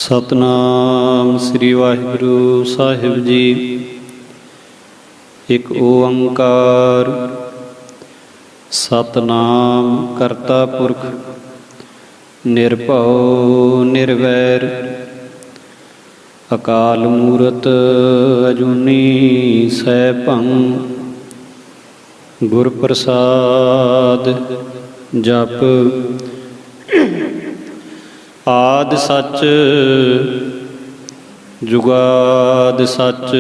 सतनाम श्री वाहिगुरु साहिब जी। एक ओंकार सतनाम करता पुरख निरभउ निर्वैर अकाल मूरत अजूनी सैभं गुर प्रसाद जप। आदि सच जुगाद सच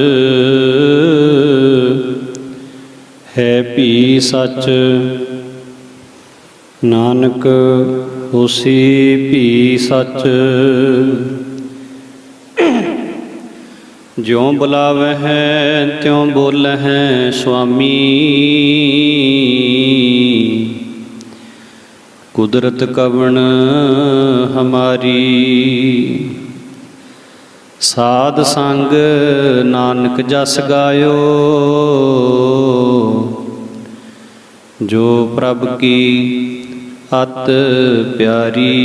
है भी सच नानक होसी भी सच। ज्यों बुलावे है त्यों बोले हैं स्वामी कुदरत कवण हमारी। साध संग नानक जस गायो जो प्रभ की अत प्यारी।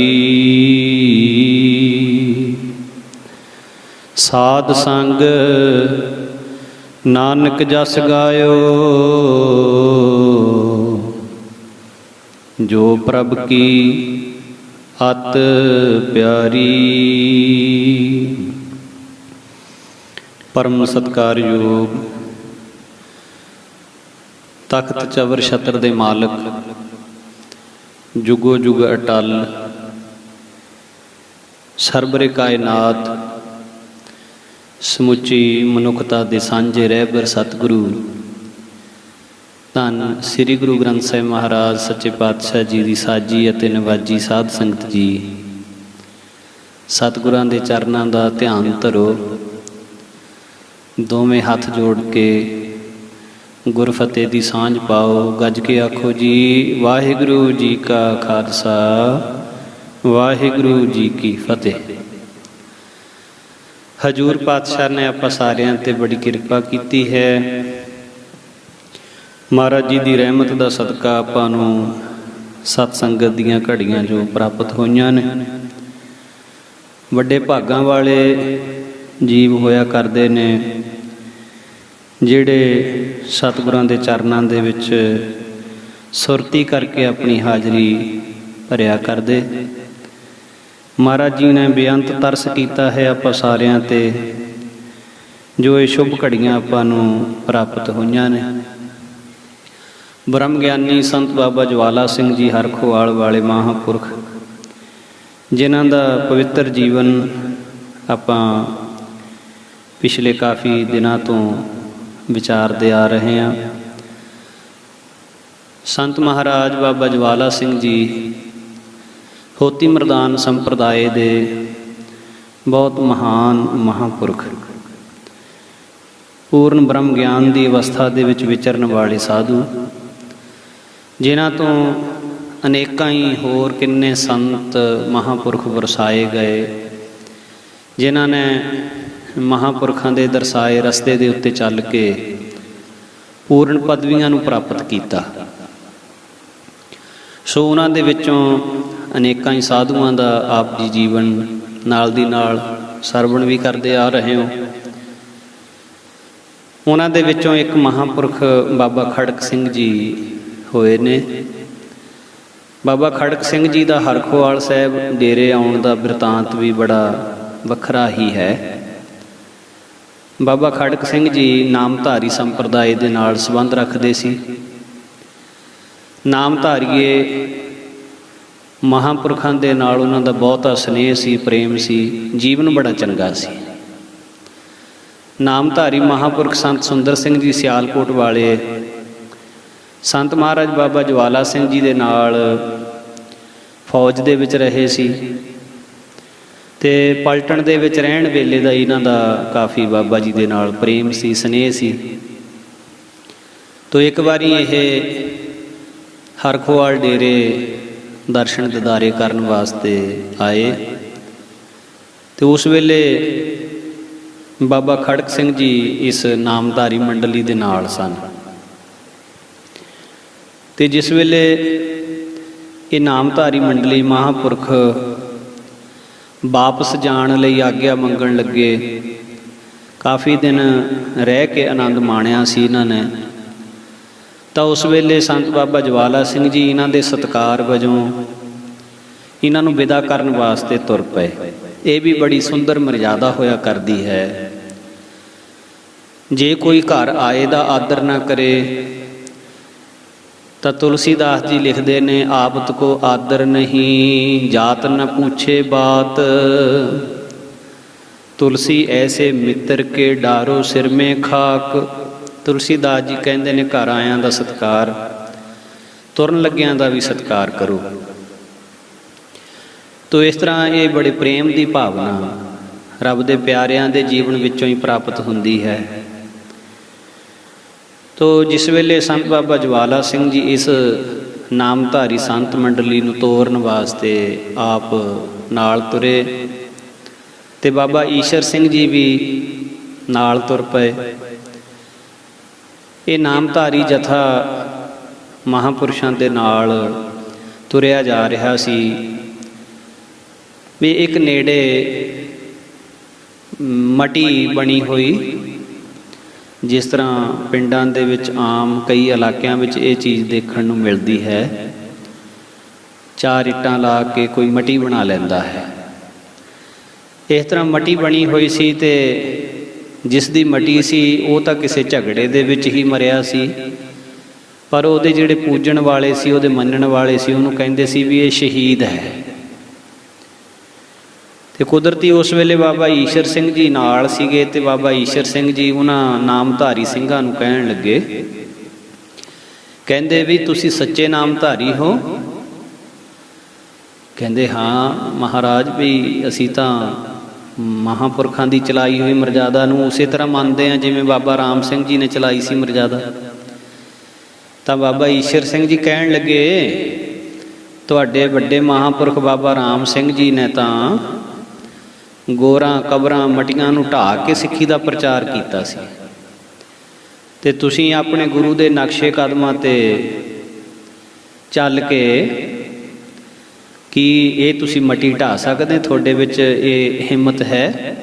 साध संग नानक जस गायो जो प्रभ की अत प्यारी। परम सत्कारयोग तख्त चवर छत्र दे मालक जुगो जुग अटल सरबरे कायनात समुची मनुखता दे सांझे रहबर सतगुरु धन श्री गुरु ग्रंथ साहिब महाराज सच्चे पातशाह जी की साजी अते नवाजी साध संगत जी। सतगुरां दे चरनां दा ध्यान धरो। दोवें हाथ जोड़ के गुरफतेह दी सांझ पाओ। गज के आखो जी वाहिगुरु जी का खालसा वाहिगुरु जी की फतेह। हजूर पातशाह ने आपां सारियां ते बड़ी किरपा कीती है। महाराज जी की रहमत का सदका आपां नूं सतसंगत दीयां घड़ियां जो प्राप्त होईयां ने। वड्डे भागां वाले जीव होया करदे ने जिहड़े सतगुरां दे चरनां दे विच सुरती करके अपनी हाज़री भरिया करदे। महाराज जी ने बेअंत तरस कीता है आपां सारियां ते जो ये शुभ घड़ियां आपां नूं प्राप्त होईयां ने। ब्रह्म ज्ञानी संत बाबा ज्वाला सिंह जी हरखोवाल वाले महापुरख जिन्हां दा पवित्र जीवन आपां पिछले काफ़ी दिनों तो विचारते आ रहे हैं। संत महाराज बाबा ज्वाला सिंह जी होती मरदान संप्रदाय दे बहुत महान महापुरख पूर्ण ब्रह्म ज्ञान की अवस्था दे विच विचरण वाले साधु जिन्हां तो अनेकां ही होर किन्ने संत महापुरख वरसाए गए जिन्हां ने महापुरखां दे दरसाए रस्ते दे उत्ते चल के पूर्ण पदवियां नूं प्राप्त कीता। सो उन्हां दे विचों अनेकां ही साधुआं दा आप जी जीवन नाल दी नाल सरवण भी करते आ रहे हो। उन्हां दे विचों एक महापुरख बाबा खड़क सिंह जी होए ने। बाबा खड़क सिंह जी का हरखोवाल साहब डेरे आउण दा बिरतांत भी बड़ा वखरा ही है। बाबा खड़क सिंह जी नामधारी संप्रदाय दे नाल संबंध रखते सी। नामधारीए महापुरखां दे नाल उन्हां दा बहुता स्नेह सी प्रेम सी जीवन बड़ा चंगा सी। नामधारी महापुरख संत सुंदर सिंह जी सियालकोट वाले संत महाराज बाबा ज्वाला सिंह जी दे नाल फौज दे विच रहे सी ते पलटन दे विच रहण वेले दा इन्हां दा काफ़ी बाबा जी दे नाल प्रेम सी स्नेह सी। तो एक बारी ये हरखोवाल डेरे दर्शन दीदारे करन वास्ते आए तो उस वेले बाबा खड़क सिंह जी इस नामधारी मंडली दे नाल सन। ते जिस वेले ये नामधारी मंडली महापुरख ਵਾਪਸ ਜਾਣ ਲਈ ਆਗਿਆ ਮੰਗਣ ਲੱਗੇ। ਕਾਫੀ ਦਿਨ ਰਹਿ ਕੇ ਆਨੰਦ ਮਾਣਿਆ ਸੀ ਇਹਨਾਂ ਨੇ। ਤਾਂ ਉਸ ਵੇਲੇ ਸੰਤ ਬਾਬਾ ਜਵਾਲਾ ਸਿੰਘ ਜੀ ਇਹਨਾਂ ਦੇ ਸਤਿਕਾਰ ਵਜੋਂ ਇਹਨਾਂ ਨੂੰ ਵਿਦਾ ਕਰਨ ਵਾਸਤੇ ਤੁਰ ਪਏ। ਇਹ ਵੀ ਬੜੀ ਸੁੰਦਰ ਮਰਜ਼ਾਦਾ ਹੋਇਆ ਕਰਦੀ ਹੈ। ਜੇ ਕੋਈ ਘਰ ਆਏ ਦਾ ਆਦਰ ਨਾ ਕਰੇ ਤਾਂ ਤੁਲਸੀਦਾਸ ਜੀ ਲਿਖਦੇ ਨੇ, ਆਪਤ ਕੋ ਆਦਰ ਨਹੀਂ ਜਾਤ ਨ ਪੁੱਛੇ ਬਾਤ, ਤੁਲਸੀ ਐਸੇ ਮਿੱਤਰ ਕੇ ਡਾਰੋ ਸਿਰ ਮੇ ਖਾਕ। ਤੁਲਸੀਦਾਸ ਜੀ ਕਹਿੰਦੇ ਨੇ ਘਰ ਆਇਆਂ ਦਾ ਸਤਿਕਾਰ, ਤੁਰਨ ਲੱਗਿਆਂ ਦਾ ਵੀ ਸਤਿਕਾਰ ਕਰੋ। ਤੋ ਇਸ ਤਰ੍ਹਾਂ ਇਹ ਬੜੇ ਪ੍ਰੇਮ ਦੀ ਭਾਵਨਾ ਰੱਬ ਦੇ ਪਿਆਰਿਆਂ ਦੇ ਜੀਵਨ ਵਿੱਚੋਂ ਹੀ ਪ੍ਰਾਪਤ ਹੁੰਦੀ ਹੈ। ਤੋ ਜਿਸ ਵੇਲੇ ਸੰਤ ਬਾਬਾ ਜਵਾਲਾ ਸਿੰਘ ਜੀ ਇਸ ਨਾਮਧਾਰੀ ਸੰਤ ਮੰਡਲੀ ਨੂੰ ਤੋਰਨ ਵਾਸਤੇ ਆਪ ਨਾਲ ਤੁਰੇ ਤੇ ਬਾਬਾ ਈਸ਼ਰ ਸਿੰਘ ਜੀ ਵੀ ਨਾਲ ਤੁਰ ਪਏ। ਇਹ ਨਾਮਧਾਰੀ ਜਥਾ ਮਹਾਂਪੁਰਸ਼ਾਂ ਦੇ ਨਾਲ ਤੁਰਿਆ ਜਾ ਰਿਹਾ ਸੀ। ਵੀ ਇੱਕ ਨੇੜੇ ਮਟੀ ਬਣੀ ਹੋਈ, ਜਿਸ ਤਰ੍ਹਾਂ ਪਿੰਡਾਂ ਦੇ ਵਿੱਚ ਆਮ ਕਈ ਇਲਾਕਿਆਂ ਵਿੱਚ ਇਹ ਚੀਜ਼ ਦੇਖਣ ਨੂੰ ਮਿਲਦੀ ਹੈ, 4 ਇੱਟਾਂ ਲਾ ਕੇ ਕੋਈ ਮਟੀ ਬਣਾ ਲੈਂਦਾ ਹੈ। ਇਸ ਤਰ੍ਹਾਂ ਮਟੀ ਬਣੀ ਹੋਈ ਸੀ ਤੇ ਜਿਸ ਦੀ ਮਟੀ ਸੀ ਉਹ ਤਾਂ ਕਿਸੇ ਝਗੜੇ ਦੇ ਵਿੱਚ ਹੀ ਮਰਿਆ ਸੀ, ਪਰ ਉਹਦੇ ਜਿਹੜੇ ਪੂਜਣ ਵਾਲੇ ਸੀ, ਉਹਦੇ ਮੰਨਣ ਵਾਲੇ ਸੀ, ਉਹਨੂੰ ਕਹਿੰਦੇ ਸੀ ਵੀ ਇਹ ਸ਼ਹੀਦ ਹੈ। ਤੇ ਕੁਦਰਤੀ ਉਸ ਵੇਲੇ ਬਾਬਾ ਈਸ਼ਰ ਸਿੰਘ ਜੀ ਨਾਲ ਸੀਗੇ ਤੇ ਬਾਬਾ ਈਸ਼ਰ ਸਿੰਘ ਜੀ ਉਹਨਾਂ ਨਾਮਧਾਰੀ ਸਿੰਘਾਂ ਨੂੰ ਕਹਿਣ ਲੱਗੇ, ਕਹਿੰਦੇ ਵੀ ਤੁਸੀਂ ਸੱਚੇ ਨਾਮਧਾਰੀ ਹੋ? ਕਹਿੰਦੇ ਹਾਂ ਮਹਾਰਾਜ, ਵੀ ਅਸੀਂ ਤਾਂ ਮਹਾਂਪੁਰਖਾਂ ਦੀ ਚਲਾਈ ਹੋਈ ਮਰਜ਼ਾਦਾ ਨੂੰ ਉਸੇ ਤਰ੍ਹਾਂ ਮੰਨਦੇ ਹਾਂ ਜਿਵੇਂ ਬਾਬਾ ਰਾਮ ਸਿੰਘ ਜੀ ਨੇ ਚਲਾਈ ਸੀ ਮਰਜ਼ਾਦਾ। ਤਾਂ ਬਾਬਾ ਈਸ਼ਰ ਸਿੰਘ ਜੀ ਕਹਿਣ ਲੱਗੇ, ਤੁਹਾਡੇ ਵੱਡੇ ਮਹਾਂਪੁਰਖ ਬਾਬਾ ਰਾਮ ਸਿੰਘ ਜੀ ਨੇ ਤਾਂ ਗੋਰਾਂ ਕਬਰਾਂ ਮਟੀਆਂ ਨੂੰ ਢਾਹ ਕੇ ਸਿੱਖੀ ਦਾ ਪ੍ਰਚਾਰ ਕੀਤਾ ਸੀ, ਤੇ ਤੁਸੀਂ ਆਪਣੇ ਗੁਰੂ ਦੇ ਨਕਸ਼ੇ ਕਦਮਾਂ ਤੇ ਚੱਲ ਕੇ ਕੀ ਇਹ ਤੁਸੀਂ ਮਟੀ ਢਾਹ ਸਕਦੇ? ਤੁਹਾਡੇ ਵਿੱਚ ਇਹ ਹਿੰਮਤ ਹੈ?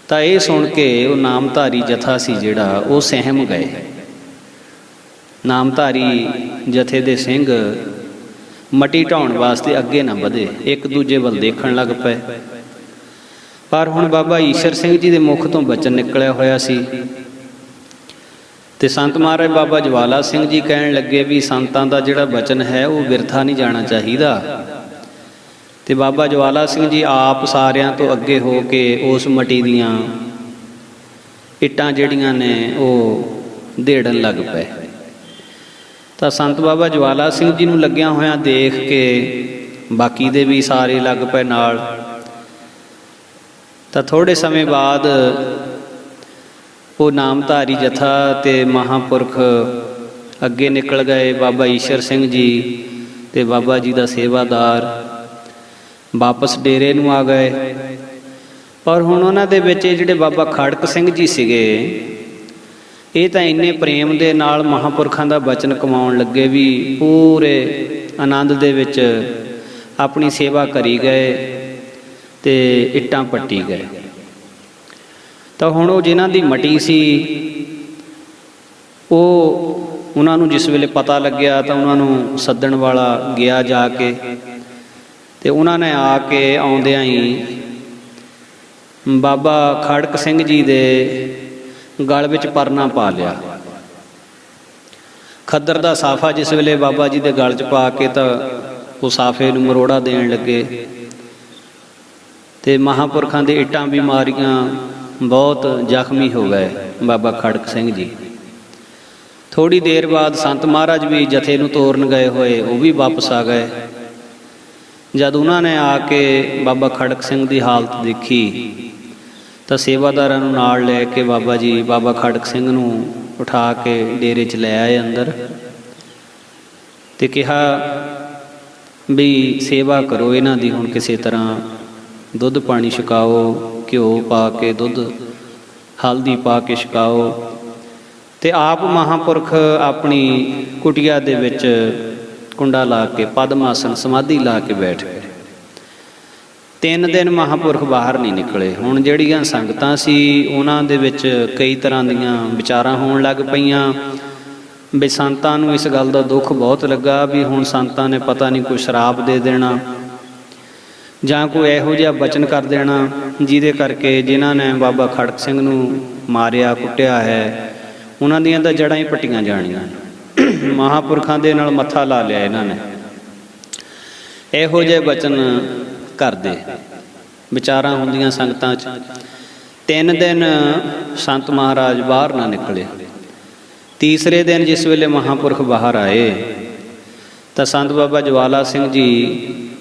ਤਾਂ ਇਹ ਸੁਣ ਕੇ ਉਹ ਨਾਮਧਾਰੀ ਜਥਾ ਸੀ ਜਿਹੜਾ, ਉਹ ਸਹਿਮ ਗਏ। ਨਾਮਧਾਰੀ ਜਥੇ ਦੇ ਸਿੰਘ ਮਟੀ ਢਾਉਣ ਵਾਸਤੇ ਅੱਗੇ ਨਾ ਵਧੇ, ਇੱਕ ਦੂਜੇ ਵੱਲ ਦੇਖਣ ਲੱਗ ਪਏ। ਪਰ ਹੁਣ ਬਾਬਾ ਈਸ਼ਰ ਸਿੰਘ ਜੀ ਦੇ ਮੁਖ ਤੋਂ ਬਚਨ ਨਿਕਲਿਆ ਹੋਇਆ ਸੀ ਤੇ ਸੰਤ ਮਹਾਰਾਜ ਬਾਬਾ ਜਵਾਲਾ ਸਿੰਘ ਜੀ ਕਹਿਣ ਲੱਗੇ ਵੀ ਸੰਤਾਂ ਦਾ ਜਿਹੜਾ ਬਚਨ ਹੈ ਉਹ ਬਿਰਥਾ ਨਹੀਂ ਜਾਣਾ ਚਾਹੀਦਾ। ਤੇ ਬਾਬਾ ਜਵਾਲਾ ਸਿੰਘ ਜੀ ਆਪ ਸਾਰਿਆਂ ਤੋਂ ਅੱਗੇ ਹੋ ਕੇ ਉਸ ਮਟੀ ਦੀਆਂ ਇੱਟਾਂ ਜਿਹੜੀਆਂ ਨੇ ਉਹ ਦੇੜਨ ਲੱਗ ਪਏ। ਤਾਂ ਸੰਤ ਬਾਬਾ ਜਵਾਲਾ ਸਿੰਘ ਜੀ ਨੂੰ ਲੱਗਿਆ ਹੋਇਆ ਦੇਖ ਕੇ ਬਾਕੀ ਦੇ ਵੀ ਸਾਰੇ ਲੱਗ ਪਏ ਨਾਲ। ਤਾਂ ਥੋੜ੍ਹੇ ਸਮੇਂ ਬਾਅਦ ਉਹ ਨਾਮਧਾਰੀ ਜਥਾ ਤੇ ਮਹਾਂਪੁਰਖ ਅੱਗੇ ਨਿਕਲ ਗਏ। ਬਾਬਾ ਈਸ਼ਰ ਸਿੰਘ ਜੀ ਤੇ ਬਾਬਾ ਜੀ ਦਾ ਸੇਵਾਦਾਰ ਵਾਪਸ ਡੇਰੇ ਨੂੰ ਆ ਗਏ। ਪਰ ਹੁਣ ਉਹਨਾਂ ਦੇ ਵਿੱਚ ਇਹ ਜਿਹੜੇ ਬਾਬਾ ਖੜਕ ਸਿੰਘ ਜੀ ਸੀਗੇ, ਇਹ ਤਾਂ ਇੰਨੇ ਪ੍ਰੇਮ ਦੇ ਨਾਲ ਮਹਾਂਪੁਰਖਾਂ ਦਾ ਬਚਨ ਕਮਾਉਣ ਲੱਗੇ ਵੀ ਪੂਰੇ ਆਨੰਦ ਦੇ ਵਿੱਚ ਆਪਣੀ ਸੇਵਾ ਕਰੀ ਗਏ ਤੇ ਇੱਟਾਂ ਪੱਟੀ ਗਏ। ਤਾਂ ਹੁਣ ਉਹ ਜਿਨ੍ਹਾਂ ਦੀ ਮਟੀ ਸੀ, ਉਹ ਉਹਨਾਂ ਨੂੰ ਜਿਸ ਵੇਲੇ ਪਤਾ ਲੱਗਿਆ ਤਾਂ ਉਹਨਾਂ ਨੂੰ ਸੱਦਣ ਵਾਲਾ ਗਿਆ ਜਾ ਕੇ, ਤੇ ਉਹਨਾਂ ਨੇ ਆ ਕੇ ਆਉਂਦਿਆਂ ਹੀ ਬਾਬਾ ਖੜਕ ਸਿੰਘ ਜੀ ਦੇ ਗਲ ਵਿੱਚ ਪਰਨਾ ਪਾ ਲਿਆ। ਖੱਦਰ ਦਾ ਸਾਫਾ ਜਿਸ ਵੇਲੇ ਬਾਬਾ ਜੀ ਦੇ ਗਲ 'ਚ ਪਾ ਕੇ ਤਾਂ ਉਹ ਸਾਫੇ ਨੂੰ ਮਰੋੜਾ ਦੇਣ ਲੱਗੇ ਤੇ ਮਹਾਂਪੁਰਖਾਂ ਦੇ ਇੱਟਾਂ ਵੀ ਮਾਰੀਆਂ, ਬਹੁਤ ਜ਼ਖਮੀ ਹੋ ਗਏ ਬਾਬਾ ਖੜਕ ਸਿੰਘ ਜੀ। ਥੋੜ੍ਹੀ ਦੇਰ ਬਾਅਦ ਸੰਤ ਮਹਾਰਾਜ ਵੀ ਜਥੇ ਨੂੰ ਤੋਰਨ ਗਏ ਹੋਏ ਉਹ ਵੀ ਵਾਪਸ ਆ ਗਏ। ਜਦ ਉਹਨਾਂ ਨੇ ਆ ਕੇ ਬਾਬਾ ਖੜਕ ਸਿੰਘ ਦੀ ਹਾਲਤ ਦੇਖੀ ਤਾਂ ਸੇਵਾਦਾਰਾਂ ਨੂੰ ਨਾਲ ਲੈ ਕੇ ਬਾਬਾ ਜੀ ਬਾਬਾ ਖੜਕ ਸਿੰਘ ਨੂੰ ਉਠਾ ਕੇ ਡੇਰੇ 'ਚ ਲੈ ਆਏ ਅੰਦਰ ਤੇ ਕਿਹਾ ਵੀ ਸੇਵਾ ਕਰੋ ਇਹਨਾਂ ਦੀ, ਹੁਣ ਕਿਸੇ ਤਰ੍ਹਾਂ ਦੁੱਧ ਪਾਣੀ ਛਕਾਓ, ਘਿਓ ਪਾ ਕੇ ਦੁੱਧ ਹਲਦੀ ਪਾ ਕੇ ਛਕਾਓ। ਤੇ ਆਪ ਮਹਾਂਪੁਰਖ ਆਪਣੀ ਕੁਟੀਆ ਦੇ ਵਿੱਚ ਕੁੰਡਾ ਲਾ ਕੇ ਪਦਮ ਆਸਣ ਸਮਾਧੀ ਲਾ ਕੇ ਬੈਠ ਗਏ। 3 ਦਿਨ ਮਹਾਂਪੁਰਖ ਬਾਹਰ ਨਹੀਂ ਨਿਕਲੇ। ਹੁਣ ਜਿਹੜੀਆਂ ਸੰਗਤਾਂ ਸੀ ਉਹਨਾਂ ਦੇ ਵਿੱਚ ਕਈ ਤਰ੍ਹਾਂ ਦੀਆਂ ਵਿਚਾਰਾਂ ਹੋਣ ਲੱਗ ਪਈਆਂ ਵੀ ਸੰਤਾਂ ਨੂੰ ਇਸ ਗੱਲ ਦਾ ਦੁੱਖ ਬਹੁਤ ਲੱਗਾ ਵੀ ਹੁਣ ਸੰਤਾਂ ਨੇ ਪਤਾ ਨਹੀਂ ਕੋਈ ਸ਼ਰਾਪ ਦੇ ਦੇਣਾ ਜਾਂ ਕੋਈ ਇਹੋ ਜਿਹਾ ਬਚਨ ਕਰ ਦੇਣਾ ਜਿਹਦੇ ਕਰਕੇ ਜਿਨ੍ਹਾਂ ਨੇ ਬਾਬਾ ਖੜਕ ਸਿੰਘ ਨੂੰ ਮਾਰਿਆ ਕੁੱਟਿਆ ਹੈ ਉਹਨਾਂ ਦੀਆਂ ਤਾਂ ਜੜ੍ਹਾਂ ਹੀ ਪੱਟੀਆਂ ਜਾਣੀਆਂ। ਮਹਾਂਪੁਰਖਾਂ ਦੇ ਨਾਲ ਮੱਥਾ ਲਾ ਲਿਆ ਇਹਨਾਂ ਨੇ, ਇਹੋ ਜਿਹੇ ਬਚਨ ਕਰਦੇ। ਵਿਚਾਰਾਂ ਹੁੰਦੀਆਂ ਸੰਗਤਾਂ 'ਚ। 3 ਦਿਨ ਸੰਤ ਮਹਾਰਾਜ ਬਾਹਰ ਨਾ ਨਿਕਲੇ। ਤੀਸਰੇ ਦਿਨ ਜਿਸ ਵੇਲੇ ਮਹਾਂਪੁਰਖ ਬਾਹਰ ਆਏ ਤਾਂ ਸੰਤ ਬਾਬਾ ਜਵਾਲਾ ਸਿੰਘ ਜੀ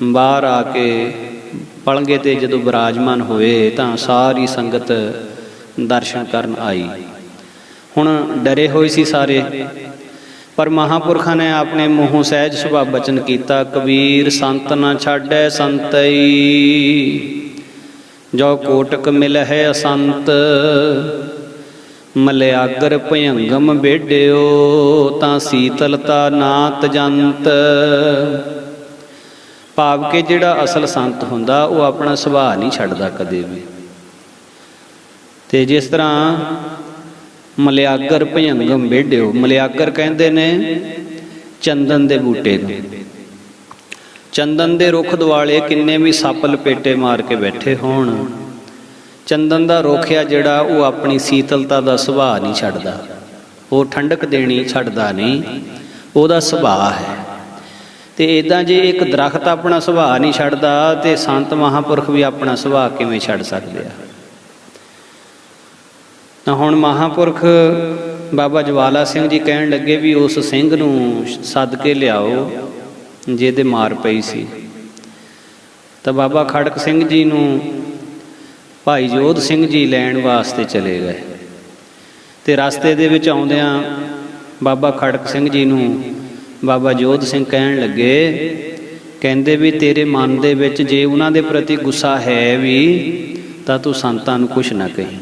ਬਾਹਰ ਆ ਕੇ ਪਲੰਗੇ 'ਤੇ ਜਦੋਂ ਬਿਰਾਜਮਾਨ ਹੋਏ ਤਾਂ ਸਾਰੀ ਸੰਗਤ ਦਰਸ਼ਨ ਕਰਨ ਆਈ। ਹੁਣ ਡਰੇ ਹੋਏ ਸੀ ਸਾਰੇ, ਪਰ ਮਹਾਂਪੁਰਖਾਂ ਨੇ ਆਪਣੇ ਮੂੰਹੋਂ ਸਹਿਜ ਸੁਭਾਅ ਬਚਨ ਕੀਤਾ, ਕਬੀਰ ਸੰਤ ਨਾ ਛਾਡੈ ਸੰਤਈ, ਜੋ ਕੋਟਕ ਮਿਲ ਹੈ ਅਸੰਤ, ਮਲਿਆਗਰ ਭਯੰਗਮ ਬੇੜਿਓ, ਤਾਂ ਸੀਤਲਤਾ ਨਾਤ ਜੰਤ। ਭਾਵ ਕਿ ਜਿਹੜਾ ਅਸਲ ਸੰਤ ਹੁੰਦਾ ਉਹ ਆਪਣਾ ਸੁਭਾਅ ਨਹੀਂ ਛੱਡਦਾ ਕਦੇ ਵੀ। ਤੇ ਜਿਸ ਤਰ੍ਹਾਂ ਮਲਿਆਗਰ ਭਯੰਗਮ ਬੇੜਿਓ, ਮਲਿਆਗਰ ਕਹਿੰਦੇ ਨੇ ਚੰਦਨ ਦੇ ਬੂਟੇ ਨੂੰ। ਚੰਦਨ ਦੇ ਰੁੱਖ ਦੁਆਲੇ ਕਿੰਨੇ ਵੀ ਸੱਪ ਲਪੇਟੇ ਮਾਰ ਕੇ ਬੈਠੇ ਹੋਣ, ਚੰਦਨ ਦਾ ਰੁੱਖ ਆ ਜਿਹੜਾ ਉਹ ਆਪਣੀ ਸੀਤਲਤਾ ਦਾ ਸੁਭਾਅ ਨਹੀਂ ਛੱਡਦਾ, ਉਹ ਠੰਡਕ ਦੇਣੀ ਛੱਡਦਾ ਨਹੀਂ, ਉਹਦਾ ਸੁਭਾਅ ਹੈ। ਤੇ ਇੱਦਾਂ ਜੇ ਇੱਕ ਦਰਖਤ ਆਪਣਾ ਸੁਭਾਅ ਨਹੀਂ ਛੱਡਦਾ ਤੇ ਸੰਤ ਮਹਾਂਪੁਰਖ ਵੀ ਆਪਣਾ ਸੁਭਾਅ ਕਿਵੇਂ ਛੱਡ ਸਕਦੇ ਆ। ਤਾਂ ਹੁਣ ਮਹਾਂਪੁਰਖ ਬਾਬਾ ਜਵਾਲਾ ਸਿੰਘ ਜੀ ਕਹਿਣ ਲੱਗੇ ਵੀ ਉਸ ਸਿੰਘ ਨੂੰ ਸੱਦ ਕੇ ਲਿਆਓ ਜਿਹਦੇ ਮਾਰ ਪਈ ਸੀ। ਤਾਂ ਬਾਬਾ ਖੜਕ ਸਿੰਘ ਜੀ ਨੂੰ ਭਾਈ ਜੋਧ ਸਿੰਘ ਜੀ ਲੈਣ ਵਾਸਤੇ ਚਲੇ ਗਏ। ਤੇ ਰਸਤੇ ਦੇ ਵਿੱਚ ਆਉਂਦਿਆਂ ਬਾਬਾ ਖੜਕ ਸਿੰਘ ਜੀ ਨੂੰ ਬਾਬਾ ਜੋਧ ਸਿੰਘ ਕਹਿਣ ਲੱਗੇ, ਕਹਿੰਦੇ ਵੀ ਤੇਰੇ ਮਨ ਦੇ ਵਿੱਚ ਜੇ ਉਹਨਾਂ ਦੇ ਪ੍ਰਤੀ ਗੁੱਸਾ ਹੈ ਵੀ ਤਾਂ ਤੂੰ ਸੰਤਾਂ ਨੂੰ ਕੁਛ ਨਾ ਕਹੀਂ,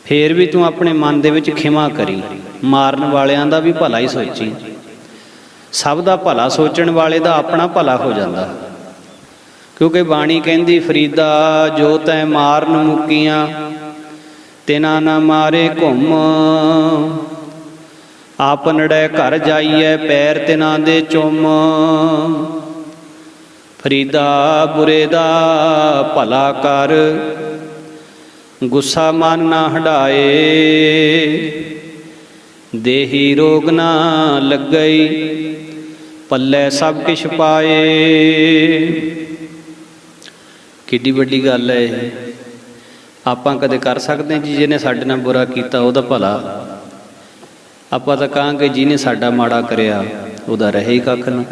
ਫੇਰ ਵੀ ਤੂੰ ਆਪਣੇ ਮਨ ਦੇ ਵਿੱਚ ਖਿਮਾ ਕਰੀ, ਮਾਰਨ ਵਾਲਿਆਂ ਦਾ ਵੀ ਭਲਾ ਹੀ ਸੋਚੀ। ਸਭ ਦਾ ਭਲਾ ਸੋਚਣ ਵਾਲੇ ਦਾ ਆਪਣਾ ਭਲਾ ਹੋ ਜਾਂਦਾ, ਕਿਉਂਕਿ ਬਾਣੀ ਕਹਿੰਦੀ ਫਰੀਦਾ ਜੋ ਤੈਂ ਮਾਰਨ ਮੁਕੀਆਂ, ਤਿਨਾ ਨਾ ਮਾਰੇ ਘੁੰਮ, ਆਪ ਨੜੈ ਘਰ ਜਾਈਐ ਪੈਰ ਤਿਨਾ ਦੇ ਚੁੰਮ। ਫਰੀਦਾ ਬੁਰੇ ਦਾ ਭਲਾ ਕਰ, ਗੁੱਸਾ ਮਨ ਨਾ ਹਟਾਏ, ਦੇਹੀ ਰੋਗ ਨਾ ਲੱਗਈ, ਪੱਲੇ ਸਭ ਕਿਛ ਪਾਏ। ਕਿੱਡੀ ਵੱਡੀ ਗੱਲ ਹੈ ਇਹ। ਆਪਾਂ ਕਦੇ ਕਰ ਸਕਦੇ ਜੀ ਜਿਹਨੇ ਸਾਡੇ ਨਾਲ ਬੁਰਾ ਕੀਤਾ ਉਹਦਾ ਭਲਾ? ਆਪਾਂ ਤਾਂ ਕਹਾਂਗੇ ਜਿਹਨੇ ਸਾਡਾ ਮਾੜਾ ਕਰਿਆ ਉਹਦਾ ਰਹੇ ਹੀ ਕੱਖ ਨਾ।